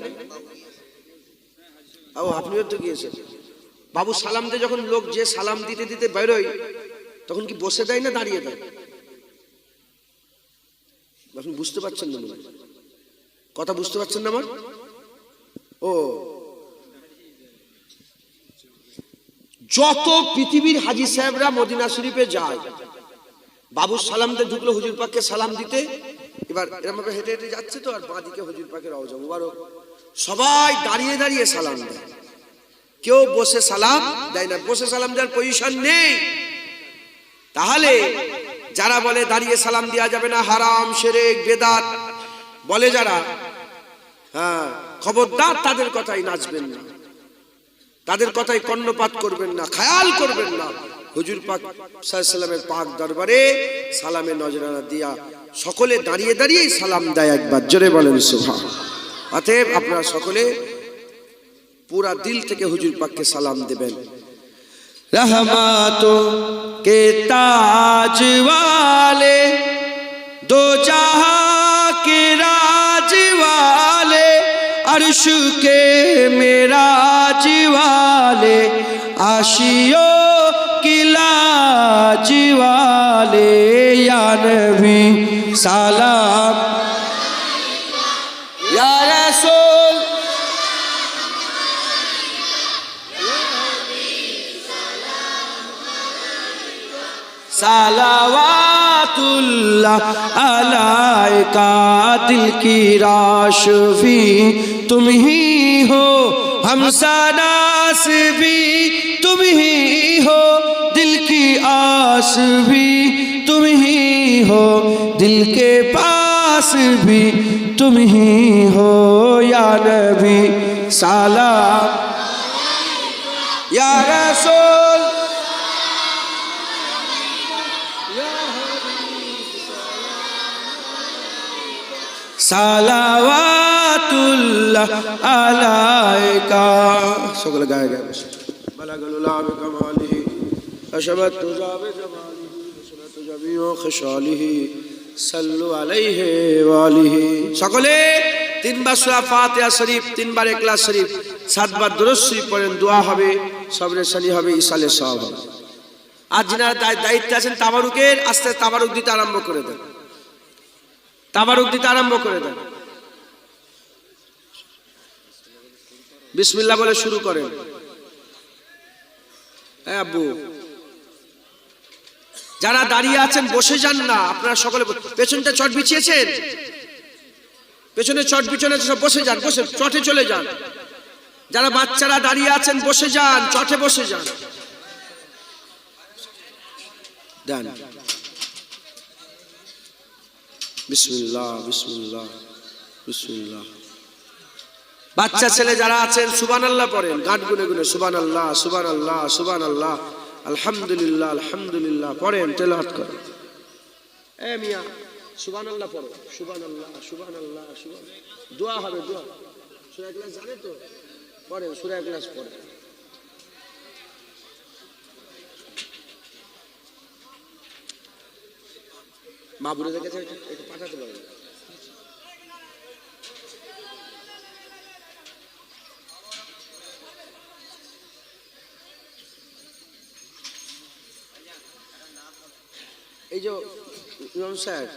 [SPEAKER 1] ও, আপনিও তো গিয়েছেন। বাবু সালাম দিয়ে যখন লোক যে সালাম দিতে দিতে বেরোয়, তখন কি বসে দেয় না দাঁড়িয়ে দেয়? আপনি বুঝতে পারছেন না, কথা বুঝতে পারছেন না আমার? ও, যত পৃথিবীর হাজী সাহেবরা মদিনা শরীফে যায়, বাবু সালাম দিয়ে ঢুকলো হুজুর পাককে সালাম দিতে, এবার এরকম হেঁটে হেঁটে যাচ্ছে তো, আর বাঁ দিকে হুজুর পাকের রওজা মুবারক, সবাই দাঁড়িয়ে দাঁড়িয়ে সালাম দেয়, কেউ বসে সালাম দেয় না, বসে সালাম দেওয়ার পজিশন নেই। তাহলে যারা বলে দাঁড়িয়ে সালাম দেওয়া যাবে না, হারাম, শিরক, বেদাত বলে যারা, হ্যাঁ, খবরদার তাদের কথাই নাচবেন না, তাদের কথাই কর্ণপাত করবেন না, খেয়াল করবেন না। হুজুর পাক সাল্লাল্লাহু আলাইহি ওয়াসাল্লামের পাক দরবারে সালামে নজরানা দিয়া সকলে দাঁড়িয়ে দাঁড়িয়ে সালাম দেয়। একবার জোরে বলেন সুবহান। অতএব আপনারা সকলে पूरा दिल থেকে হুজুর পাককে সালাম দেবেন। रहमतों के ताज वाले, दो जहां के राज वाले, अर्श के मेराज वाले, आशियों की लाज वाले, या नबी सलाम या रसूल सलावातुल्लाह अलैका, दिल की राशफी तुम ही हो, हमसनास भी तुम ही हो, दिल की आस भी तुम ही हो, दिल के पास भी तुम ही हो, या नबी सलाम या रसूल सलावातुल्लाह अलैका। সকলে গায়ে গায়ে বসে। বালাগালুল্লাহ বিকামালিহি, আশাবাত তুজাবে জামালিহি, আশাবাত জামিউ খিসালিহি, সাল্লু আলাইহি ওয়া আলিহি। সকলে তিনবার সূরা ফাতিহা শরীফ, তিনবার ইখলাস শরীফ, 7 বার দুরূদ শরীফ পড়েন, দোয়া হবে, সবরে সানি হবে, ইসালে সওয়াব হবে। আর যিনারা দায়িত্বে আছেন তাবারুকের, আস্তে তাবারুক দিতে আরম্ভ করে দেন, তাবারুক দিতে আরম্ভ করে দেন। বিসমিল্লাহ বলে শুরু করেন। হ্যাঁ আব্বু, যারা দাঁড়িয়ে আছেন বসে যান না, আপনারা সকলে পেছনটা চট বিছিয়েছেন, পেছনে চট বিছানো সব বসে যান, বসে চটে চলে যান। যারা বাচ্চারা দাঁড়িয়ে আছেন বসে যান, চটে বসে যান। দেন বিসমিল্লাহ বিসমিল্লাহ বিসমিল্লাহ। বাচ্চা ছেলে যারা আছেন সুবহানাল্লাহ পড়েন, গাঁট গুনে গুনে সুবহানাল্লাহ সুবহানাল্লাহ সুবহানাল্লাহ, আলহামদুলিল্লাহ আলহামদুলিল্লাহ পড়েন, তেলাওয়াত করেন। এ মিয়া সুবহানাল্লাহ পড়ো, সুবহানাল্লাহ সুবহানাল্লাহ সুবহান, দোয়া হবে, দোয়া। সূরা ইখলাস জানে তো? পড়েন, সূরা ইখলাস পড়েন। মা বুড়োদের কাছে একটু পাঠাতে পারবেন? এই যে ইমাম সাহেব,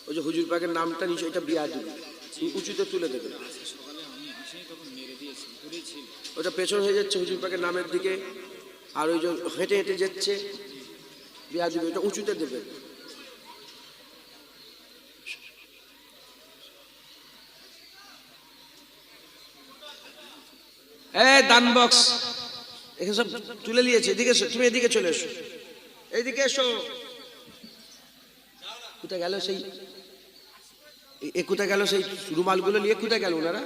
[SPEAKER 1] ওই যে হুজুর পাকের নামটা নিচে, এটা বিয়া দিবে, উঁচুতে তুলে দেবে। ওটা পেছন হয়ে যাচ্ছে হুজুর পাকের নামের দিকে, আর ওই যে হেঁটে হেঁটে যাচ্ছে বিয়া দিবে, ওটা উঁচুতে দেবে। দান বক্স এখানে সব তুলে নিয়েছে, এদিকে তুমি এদিকে চলে এসো, এইদিকে এসো। কোথায় গেল সেই, কোথায় গেল সেই রুমালগুলো নিয়ে, কোথায় গেল ওনারা?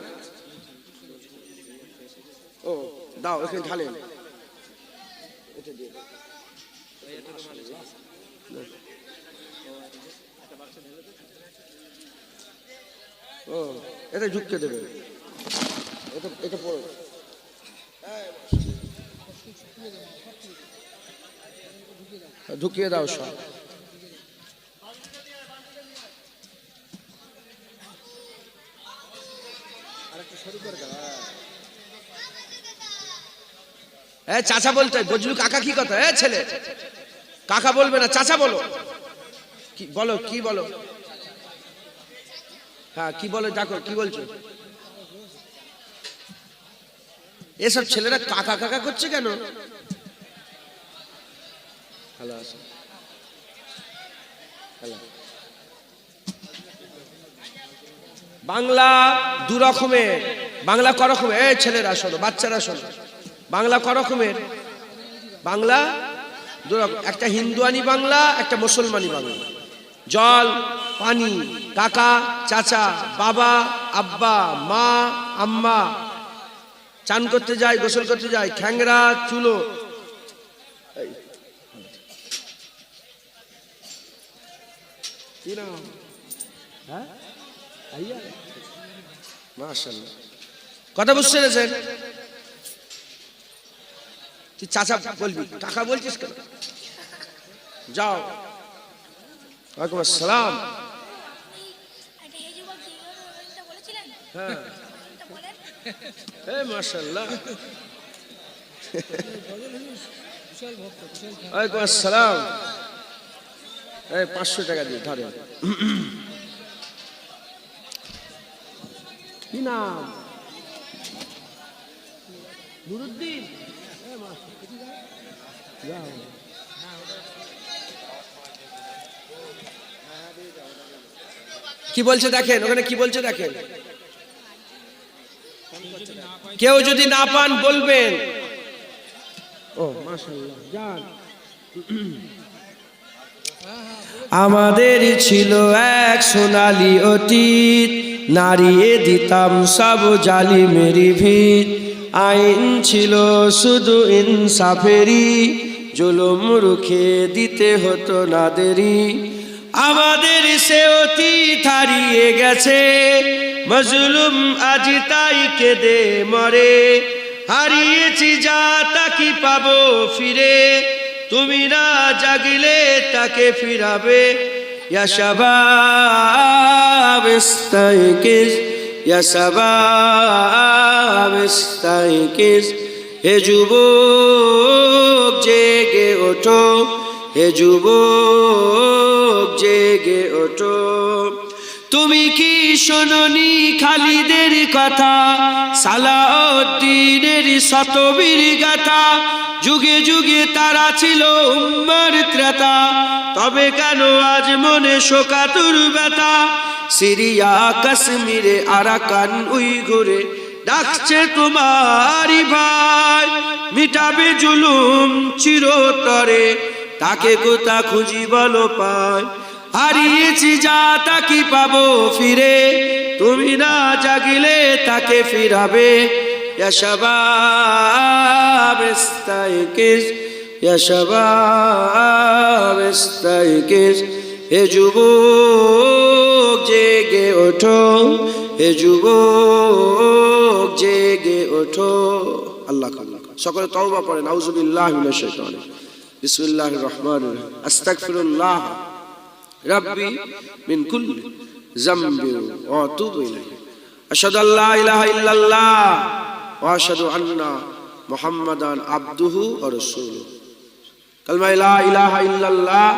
[SPEAKER 1] ও দাও, এখানে ঢালেন। ও এটা ঢুকতে দেবে, এটা পড়ো। ঢুকিয়ে দাও সব। চাচা বলতে বজলু কাকা, কি কথা? ছেলে কাকা বলবে না, চাচা বলো। কি বলো, কি বলো? হ্যাঁ কি বলো, দেখো কি বলছো? এসব ছেলেরা কাকা কাকা করছে কেন? ভালো আছে, বাংলা দু রকমের। বাংলা ক রকমের? এই ছেলেরা শোনো, বাচ্চারা শোনো, বাংলা ক রকমের? বাংলা দু রকম, একটা হিন্দুয়ানি বাংলা, একটা মুসলমানি বাংলা। জল, পানি, কাকা, চাচা, বাবা, আব্বা, মা, আম্মা, চান করতে যায়, গোসল করতে যায়, ঠ্যাংরা, চুলো। মাশাআল্লাহ, কথা বুঝতে পেরেছেন? তুই চাচা বলবি, কাকা বলছিস কেন? যাও। ওয়ালাইকুম আসসালাম। হ্যাঁ, মাশাআল্লাহ। ওয়ালাইকুম আসসালাম। এই 500 টাকা দিয়ে ধরেন। কি নাম? নুরুদ্দিন। কি বলছে দেখেন, ওখানে কি বলছে দেখেন। কেউ যদি না পান বলবেন। ও মাশাআল্লাহ, যান। আমাদের ছিল এক সোনালী অতীত, নাড়িয়ে দিতাম সব জালিমেরই ভিত। আইন ছিল শুধু ইনসাফেরই, জুলুম রুখে দিতে হতো না দেরি। আমাদের সে অতীত হারিয়ে গেছে, মজলুম আজ তাই কেঁদে মরে। হারিয়েছি যা তা কি পাবো ফিরে, তুমি না জাগলে তাকে ফিরাবে। ইয়া শাবাব ইস্তাইকিজ, ইয়া শাবাব ইস্তাইকিজ। হে যুবক জেগে ওঠো, হে যুবক জেগে ওঠো। তুমি কি শোনোনি খালিদের কথা, সালাউদ্দিনের শতবীর গাথা। যুগে যুগে তারা ছিল উম্মার ত্রাতা, তবে কেন আজ মনে শোকাতুর ব্যথা। সিরিয়া, কাশ্মীরে, আরাকান, উইঘুরে ডাকছে তোমারই ভাই। মিটাবে জুলুম চিরতরে, তাকে কোথা খুঁজি বলো পায়। হারিয়েছি যা তা কি পাবো ফিরে, তুমি না জাগিলে তাকে ফিরাবে। ইয়া শাবাব ইস্তাইকিজ, ইয়া শাবাব ইস্তাইকিজ। হে যুবক জেগে ওঠো, হে যুবক জেগে ওঠো। আল্লাহ সকলে তওবা পড়েন। আউযুবিল্লাহি মিনাশ শাইতানির রাজিম। বিসমিল্লাহির রহমানির রহিম। আস্তাগফিরুল্লাহ রাব্বি মিন কুল্লি যামবি ওয়া আতুবু ইলাইহি। আশহাদু আল্লা ইলাহা ইল্লাল্লাহ ওয়া আশহাদু আন্না মুহাম্মাদান আবদুহু ওয়া রাসূলুহু। কালমা লা ইলাহা ইল্লাল্লাহ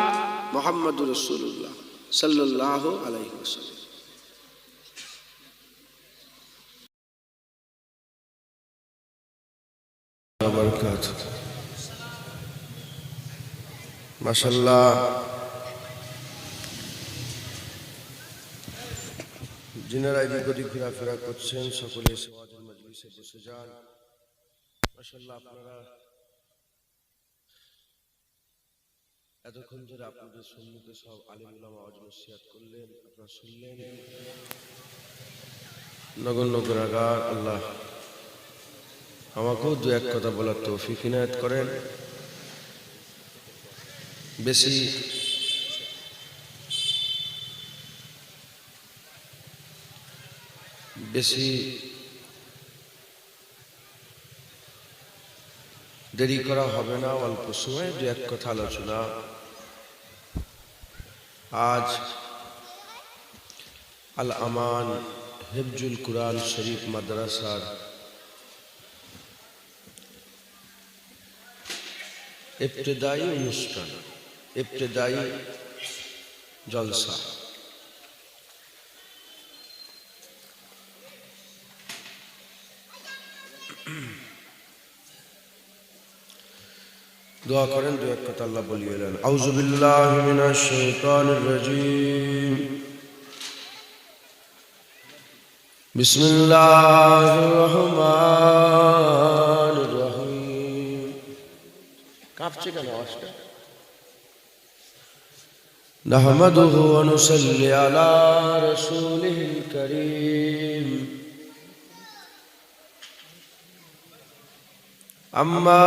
[SPEAKER 1] মুহাম্মাদুর রাসূলুল্লাহ সাল্লাল্লাহু আলাইহি ওয়াসাল্লাম। বারাকাতুহু। মাশাআল্লাহ, যিনারা এদিক ওদিক ঘোরাফেরা করছেন সকলে ওয়াজের মজলিসে বসে যান। মাশাআল্লাহ, আপনারা এতক্ষণ ধরে আপনাদের সম্মুখে সব আলেম উলামা ওয়াজ নসিহত করলেন, আপনারা শুনলেন। নগণ্য গুনাহগার, আল্লাহ আমাকেও দু এক কথা বলার তৌফিক ইনায়েত করেন। বেশি বেশি দেরি করা হবে না, অল্প সময়ে দু এক কথা আলোচনা। আজ আল আমান হিফজুল কুরআন শরীফ মাদ্রাসার ইবতিদায়ী অনুষ্ঠান, ইবতিদায়ী জলসা। দোয়া করেন, দু এক কথা আল্লাহ বলিয়ে এলেন। আউযু বিল্লাহি মিনাশ শাইতানির রাজিম। বিসমিল্লাহির-রহমানির-রহিম। কাঁপছে কেন আওয়াজটা? নাহমাদুহু ওয়া নুসাল্লি আলা রাসূলিহিল কারীম। أما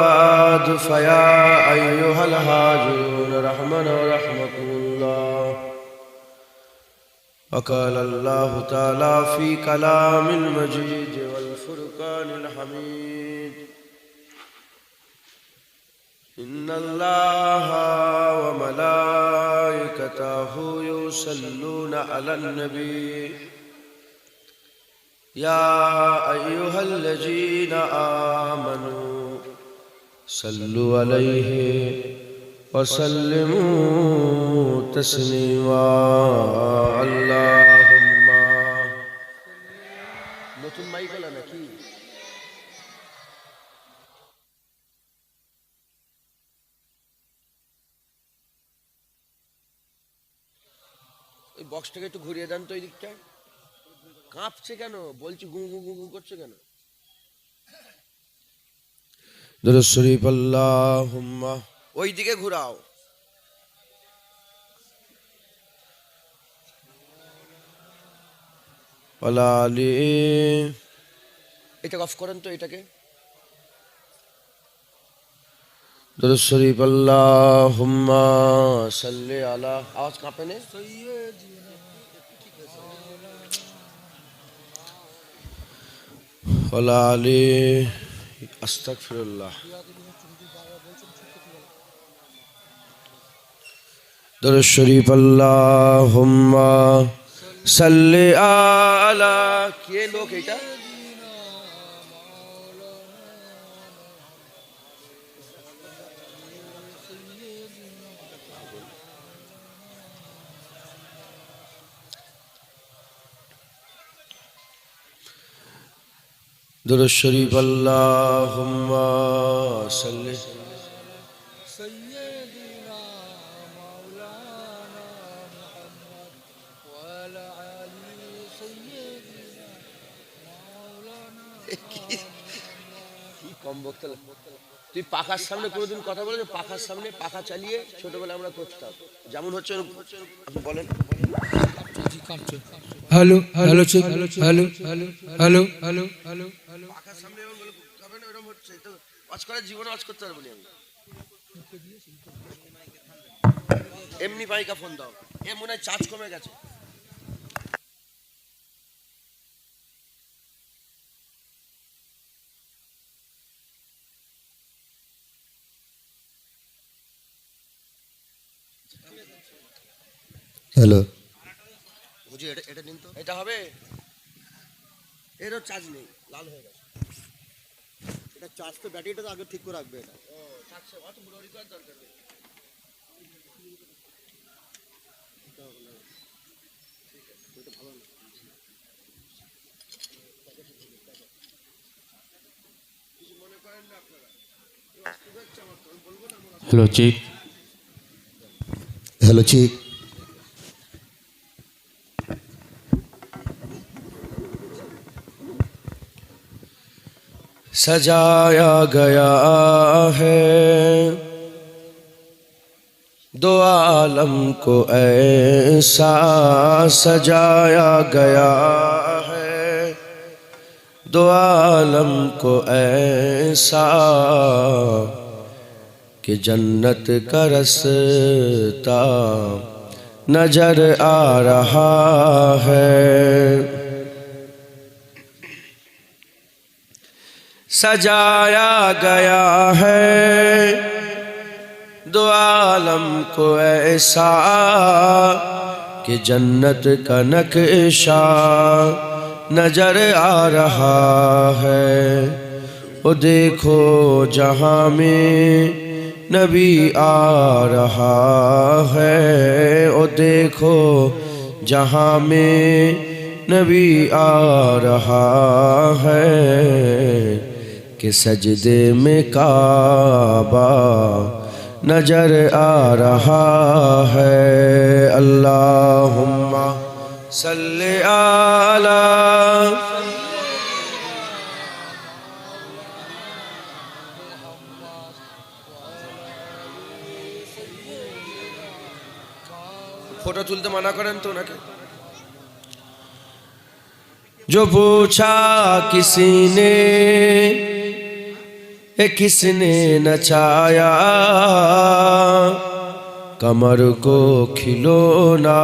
[SPEAKER 1] بعد فيا أيها الهاجرون رحمنا ورحمكم الله. وقال الله تعالى في كلام المجيد والفرقان الحميد: إن الله وملائكته يصلون على النبي يا أيها الذين آمنوا صلوا عليه وسلموا تسليما. اللهم নতুন মাইক হলো নাকি? ওই বক্সটাকে একটু ঘুরিয়ে দেন তো এই দিকটা। কাঁপছে কেন? বলছি গু গু গু গু করছে কেন? দরুদ শরীফ আল্লাহুম্মা। ওই দিকে ঘুরাও। ওয়ালা আলি। এটা অফ করেন তো এটাকে। দরুদ শরীফ আল্লাহুম্মা সাল্লি আলা। আওয়াজ কাঁপে না? ওয়ালা আলি। আস্তাগফিরুল্লাহ। দরুদ শরীফ আল্লাহুম্মা সাল্লি আলা। কে লোক এটা? দরুদ শরীফ আল্লাহুম্মা সাল্লি সাইয়্যিদিনা মাওলানা মুহাম্মদ ওয়া আলা আলি সাইয়্যিদিনা মাওলানা। কি কম বক্তা। তুই পাখার সামনে কোনোদিন কথা বলে? পাখার সামনে পাখা চালিয়ে ছোটবেলা আমরা করতাম, যেমন হচ্ছে আপনি বলেন।
[SPEAKER 2] Hello hello check hello hello hello hello hello hello.
[SPEAKER 1] পাখার সামনে এরকম হবে না? এরকম হচ্ছে তো ওয়াচ করার জীবনে ওয়াচ করতে পারবো না আমি। এমনি মাইকা ফোন দাও। এর মনে হয় চার্জ কমে গেছে।
[SPEAKER 3] হ্যালো,
[SPEAKER 1] বুঝি এটা নিন তো। এটা হবে? এরও চার্জ নেই, লাল হয়ে গেছে।
[SPEAKER 3] এটা চার্জ তো ব্যাটারিটা তো আগে ঠিক করে রাখবে। এটা
[SPEAKER 1] ও চার্জ অত বুড়ি করার দরকার নেই।
[SPEAKER 2] Hello check
[SPEAKER 3] hello check.
[SPEAKER 1] सजाया गया है दो आलम को ऐसा सजाया गया है, दो आलम को ऐसा कि जन्नत का रास्ता नजर आ रहा है। सजाया गया है दो आलम को ऐसा कि जन्नत का नक्शा नजर आ रहा है। वो देखो जहाँ में नबी आ रहा है, वो देखो जहाँ में नबी आ रहा है कि सजदे में काबा नजर आ रहा है। अल्लाहुम्मा सल्ले आला फोटो तुलते मना करें तो ना के जो पूछा किसी ने किसने नचाया कमर को खिलौना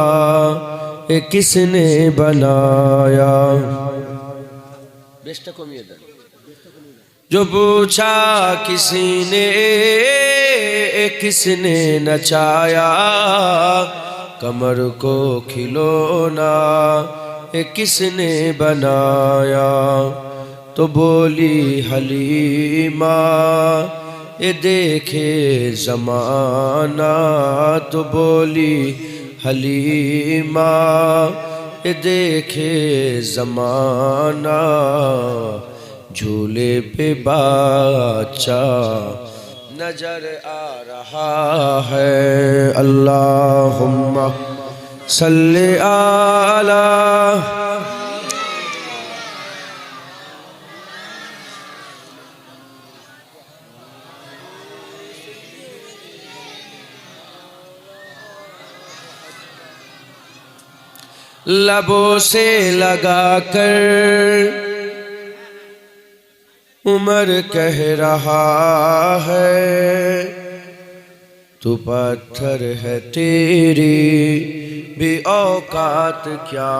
[SPEAKER 1] किसने बनाया बेस्टा कमिए दे जो पूछा किसी ने किसने नचाया कमर को खिलौना किसने बनाया तो बोली हलीमा ये देखे ज़माना तो बोली हलीमा ये देखे ज़माना झूले पे बच्चा नजर आ रहा है अल्लाहुम्मा सल्ले आला लबों से लगाकर उमर कह रहा है तू पत्थर है तेरी भी औकात क्या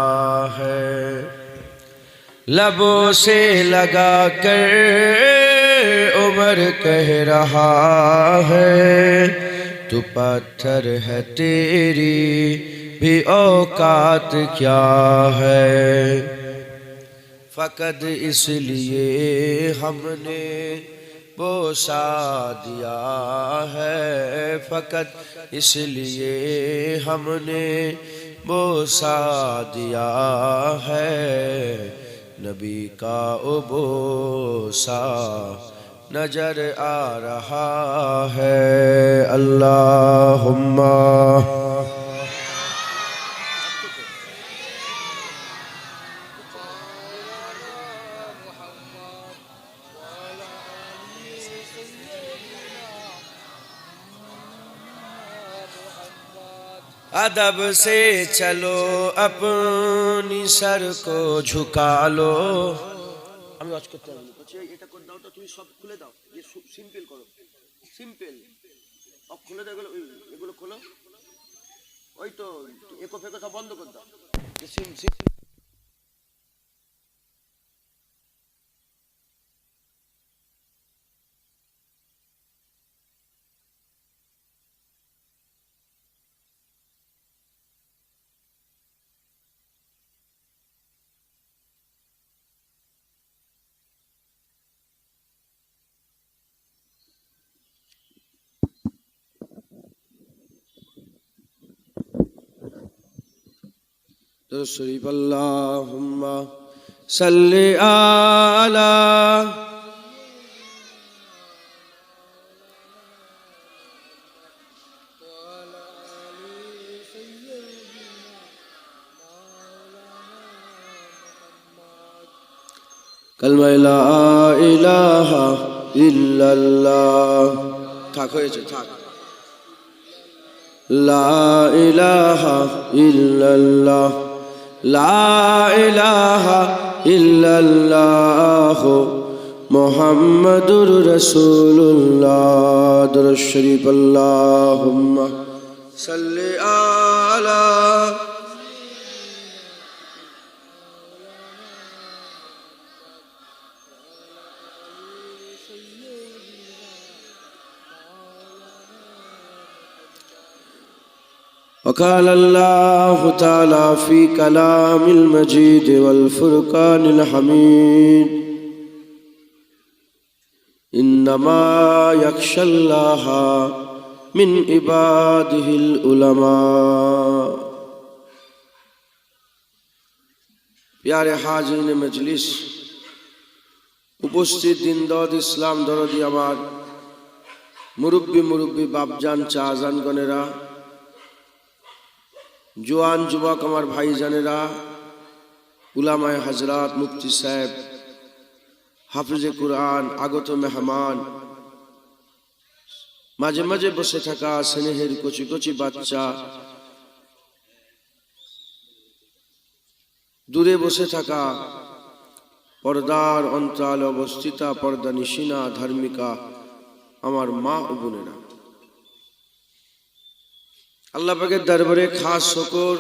[SPEAKER 1] है लबों से लगाकर उमर कह रहा है तू पत्थर है तेरी भी औकात क्या है फ़कत इसलिए हमने बोसा दिया है फ़कत इसलिए हमने बोसा दिया है नबी का ओ बोसा नजर आ रहा है अल्लाहुम्मा अदब से चलो अपनी सर को झुका लो আমি ওয়াজ করতে পারবো বলছি এটা করে দাও তো তুমি সব খুলে দাও যে সিম্পল করো সিম্পল সব খুলে দাও এগুলো খোলো ওই তো একো ফেকো সব বন্ধ করে দাও शरीफ अल्लाहुम्मा सल्ले आला कलमा ला इलाहा इल्लल्लाह থাক হয়েছে থাক লা ইলাহা ইল্লাল্লাহ লা ইলাহা ইল্লাল্লাহ মুহাম্মাদুর রাসূলুল্লাহ দুরূদ শরীফ আল্লাহুম্মা সাল্লি আলা وقال الله تعالى في كلام المجيد والفرقان الحميد إنما يخشى الله من عباده العلماء प्यारे हाजिर मजलिस उपस्थित दिनदाद इस्लाम दरदी आमार मुरब्बी बापजान चाजान गनेरा জোয়ান যুবক আমার ভাইজানেরা, উলামায়ে হযরত, মুফতি সাহেব, হাফিজে কুরআন, আগত মেহমান, মাঝে মাঝে বসে থাকা স্নেহের কচি কচি বাচ্চা, দূরে বসে থাকা পর্দার অন্তরালে অবস্থিতা পর্দা নিশিনা ধার্মিকা আমার মা ও বোনেরা, আল্লাহ পাকের দরবারে খাস শুকর,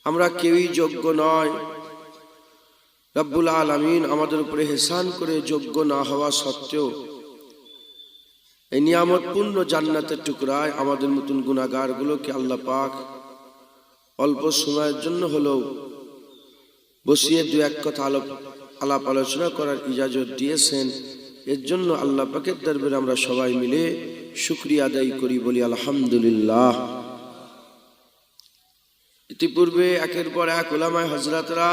[SPEAKER 1] আমরা কেউই যোগ্য নয়। রব্বুল আলামিন আমাদের উপরে ইহসান করে যোগ্য না হওয়া সত্ত্বেও এই নিয়ামতপূর্ণ জান্নাতের টুকরায় আমাদের মতন গুনাহগারগুলোকে আল্লাহ পাক অল্প সময়ের জন্য হলেও বসিয়ে দু এক কথা আলাপ আলোচনা করার ইজাজত দিয়েছেন। এর জন্য আল্লাহ পাকের দরবারে আমরা সবাই মিলে শুকরিয়া আদায় করি, বলি আলহামদুলিল্লাহ। ইতিপূর্বে একের পর এক উলামায়ে হযরতরা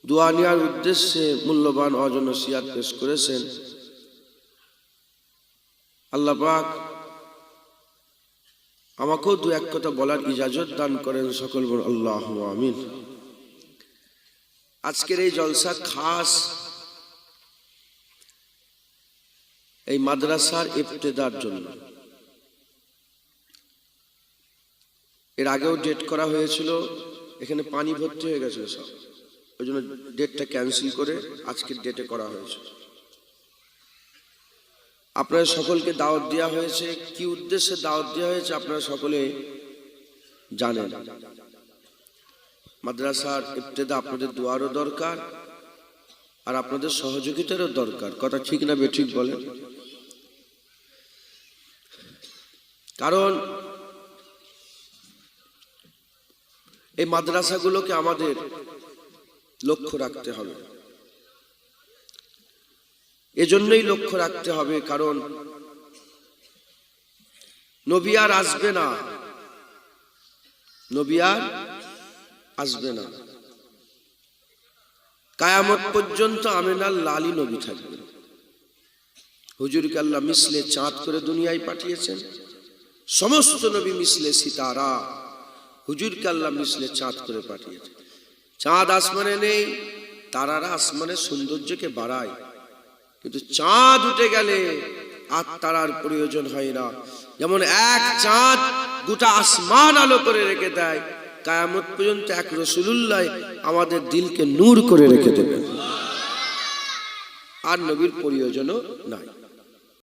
[SPEAKER 1] দোয়া নেওয়ার উদ্দেশ্যে মূল্যবান ওয়াজ ও নসিহত পেশ করেছেন। আল্লাহ পাক আমাকেও দু এক কথা বলার ইজাজত দান করেন, সকল বল আল্লাহুম্মা আমিন। আজকের এই জলসা খাস এই মাদ্রাসার ইফতেদার জন্য। এর আগেও ডেট করা হয়েছিল, এখানে পানি ভর্তি হয়ে গেছিল সব, ওই জন্য ডেটটা ক্যান্সেল করে আজকের ডেটে করা হয়েছে। আপনারা সকলকে দাওয়াত দেওয়া হয়েছে। কি উদ্দেশ্যে দাওয়াত দেওয়া হয়েছে আপনারা সকলে জানেন। মাদ্রাসার ইফতেদা আপনাদের দোয়ারও দরকার আর আপনাদের সহযোগিতারও দরকার। কথা ঠিক না বেঠিক বলেন? কারণ এই মাদ্রাসাগুলোকে আমাদের লক্ষ্য রাখতে হবে। এজন্যই লক্ষ্য রাখতে হবে কারণ নবী আর আসবে না, নবী আর আসবে না। কিয়ামত পর্যন্ত আমিনার লালি নবী থাকবে। হুজুরকে আল্লাহ মিসলে চাঁদ করে দুনিয়ায় পাঠিয়েছেন। সমস্ত নবী মিসলে সিতারা, হুজুরকে আল্লাহ মিসলে চাঁদ করে পাঠিয়েছেন। চাঁদ আসমানে নেই, তারারা আসমানের সৌন্দর্যকে বাড়ায়, কিন্তু চাঁদ উঠে গেলে আর তারার প্রয়োজন হয় না। যেমন এক চাঁদ গোটা আসমান আলো করে রেখে দেয়, কিয়ামত পর্যন্ত এক রাসূলুল্লাহ আমাদের দিলকে নূর করে রেখে দেবেন, আর নবীর প্রয়োজনও নাই।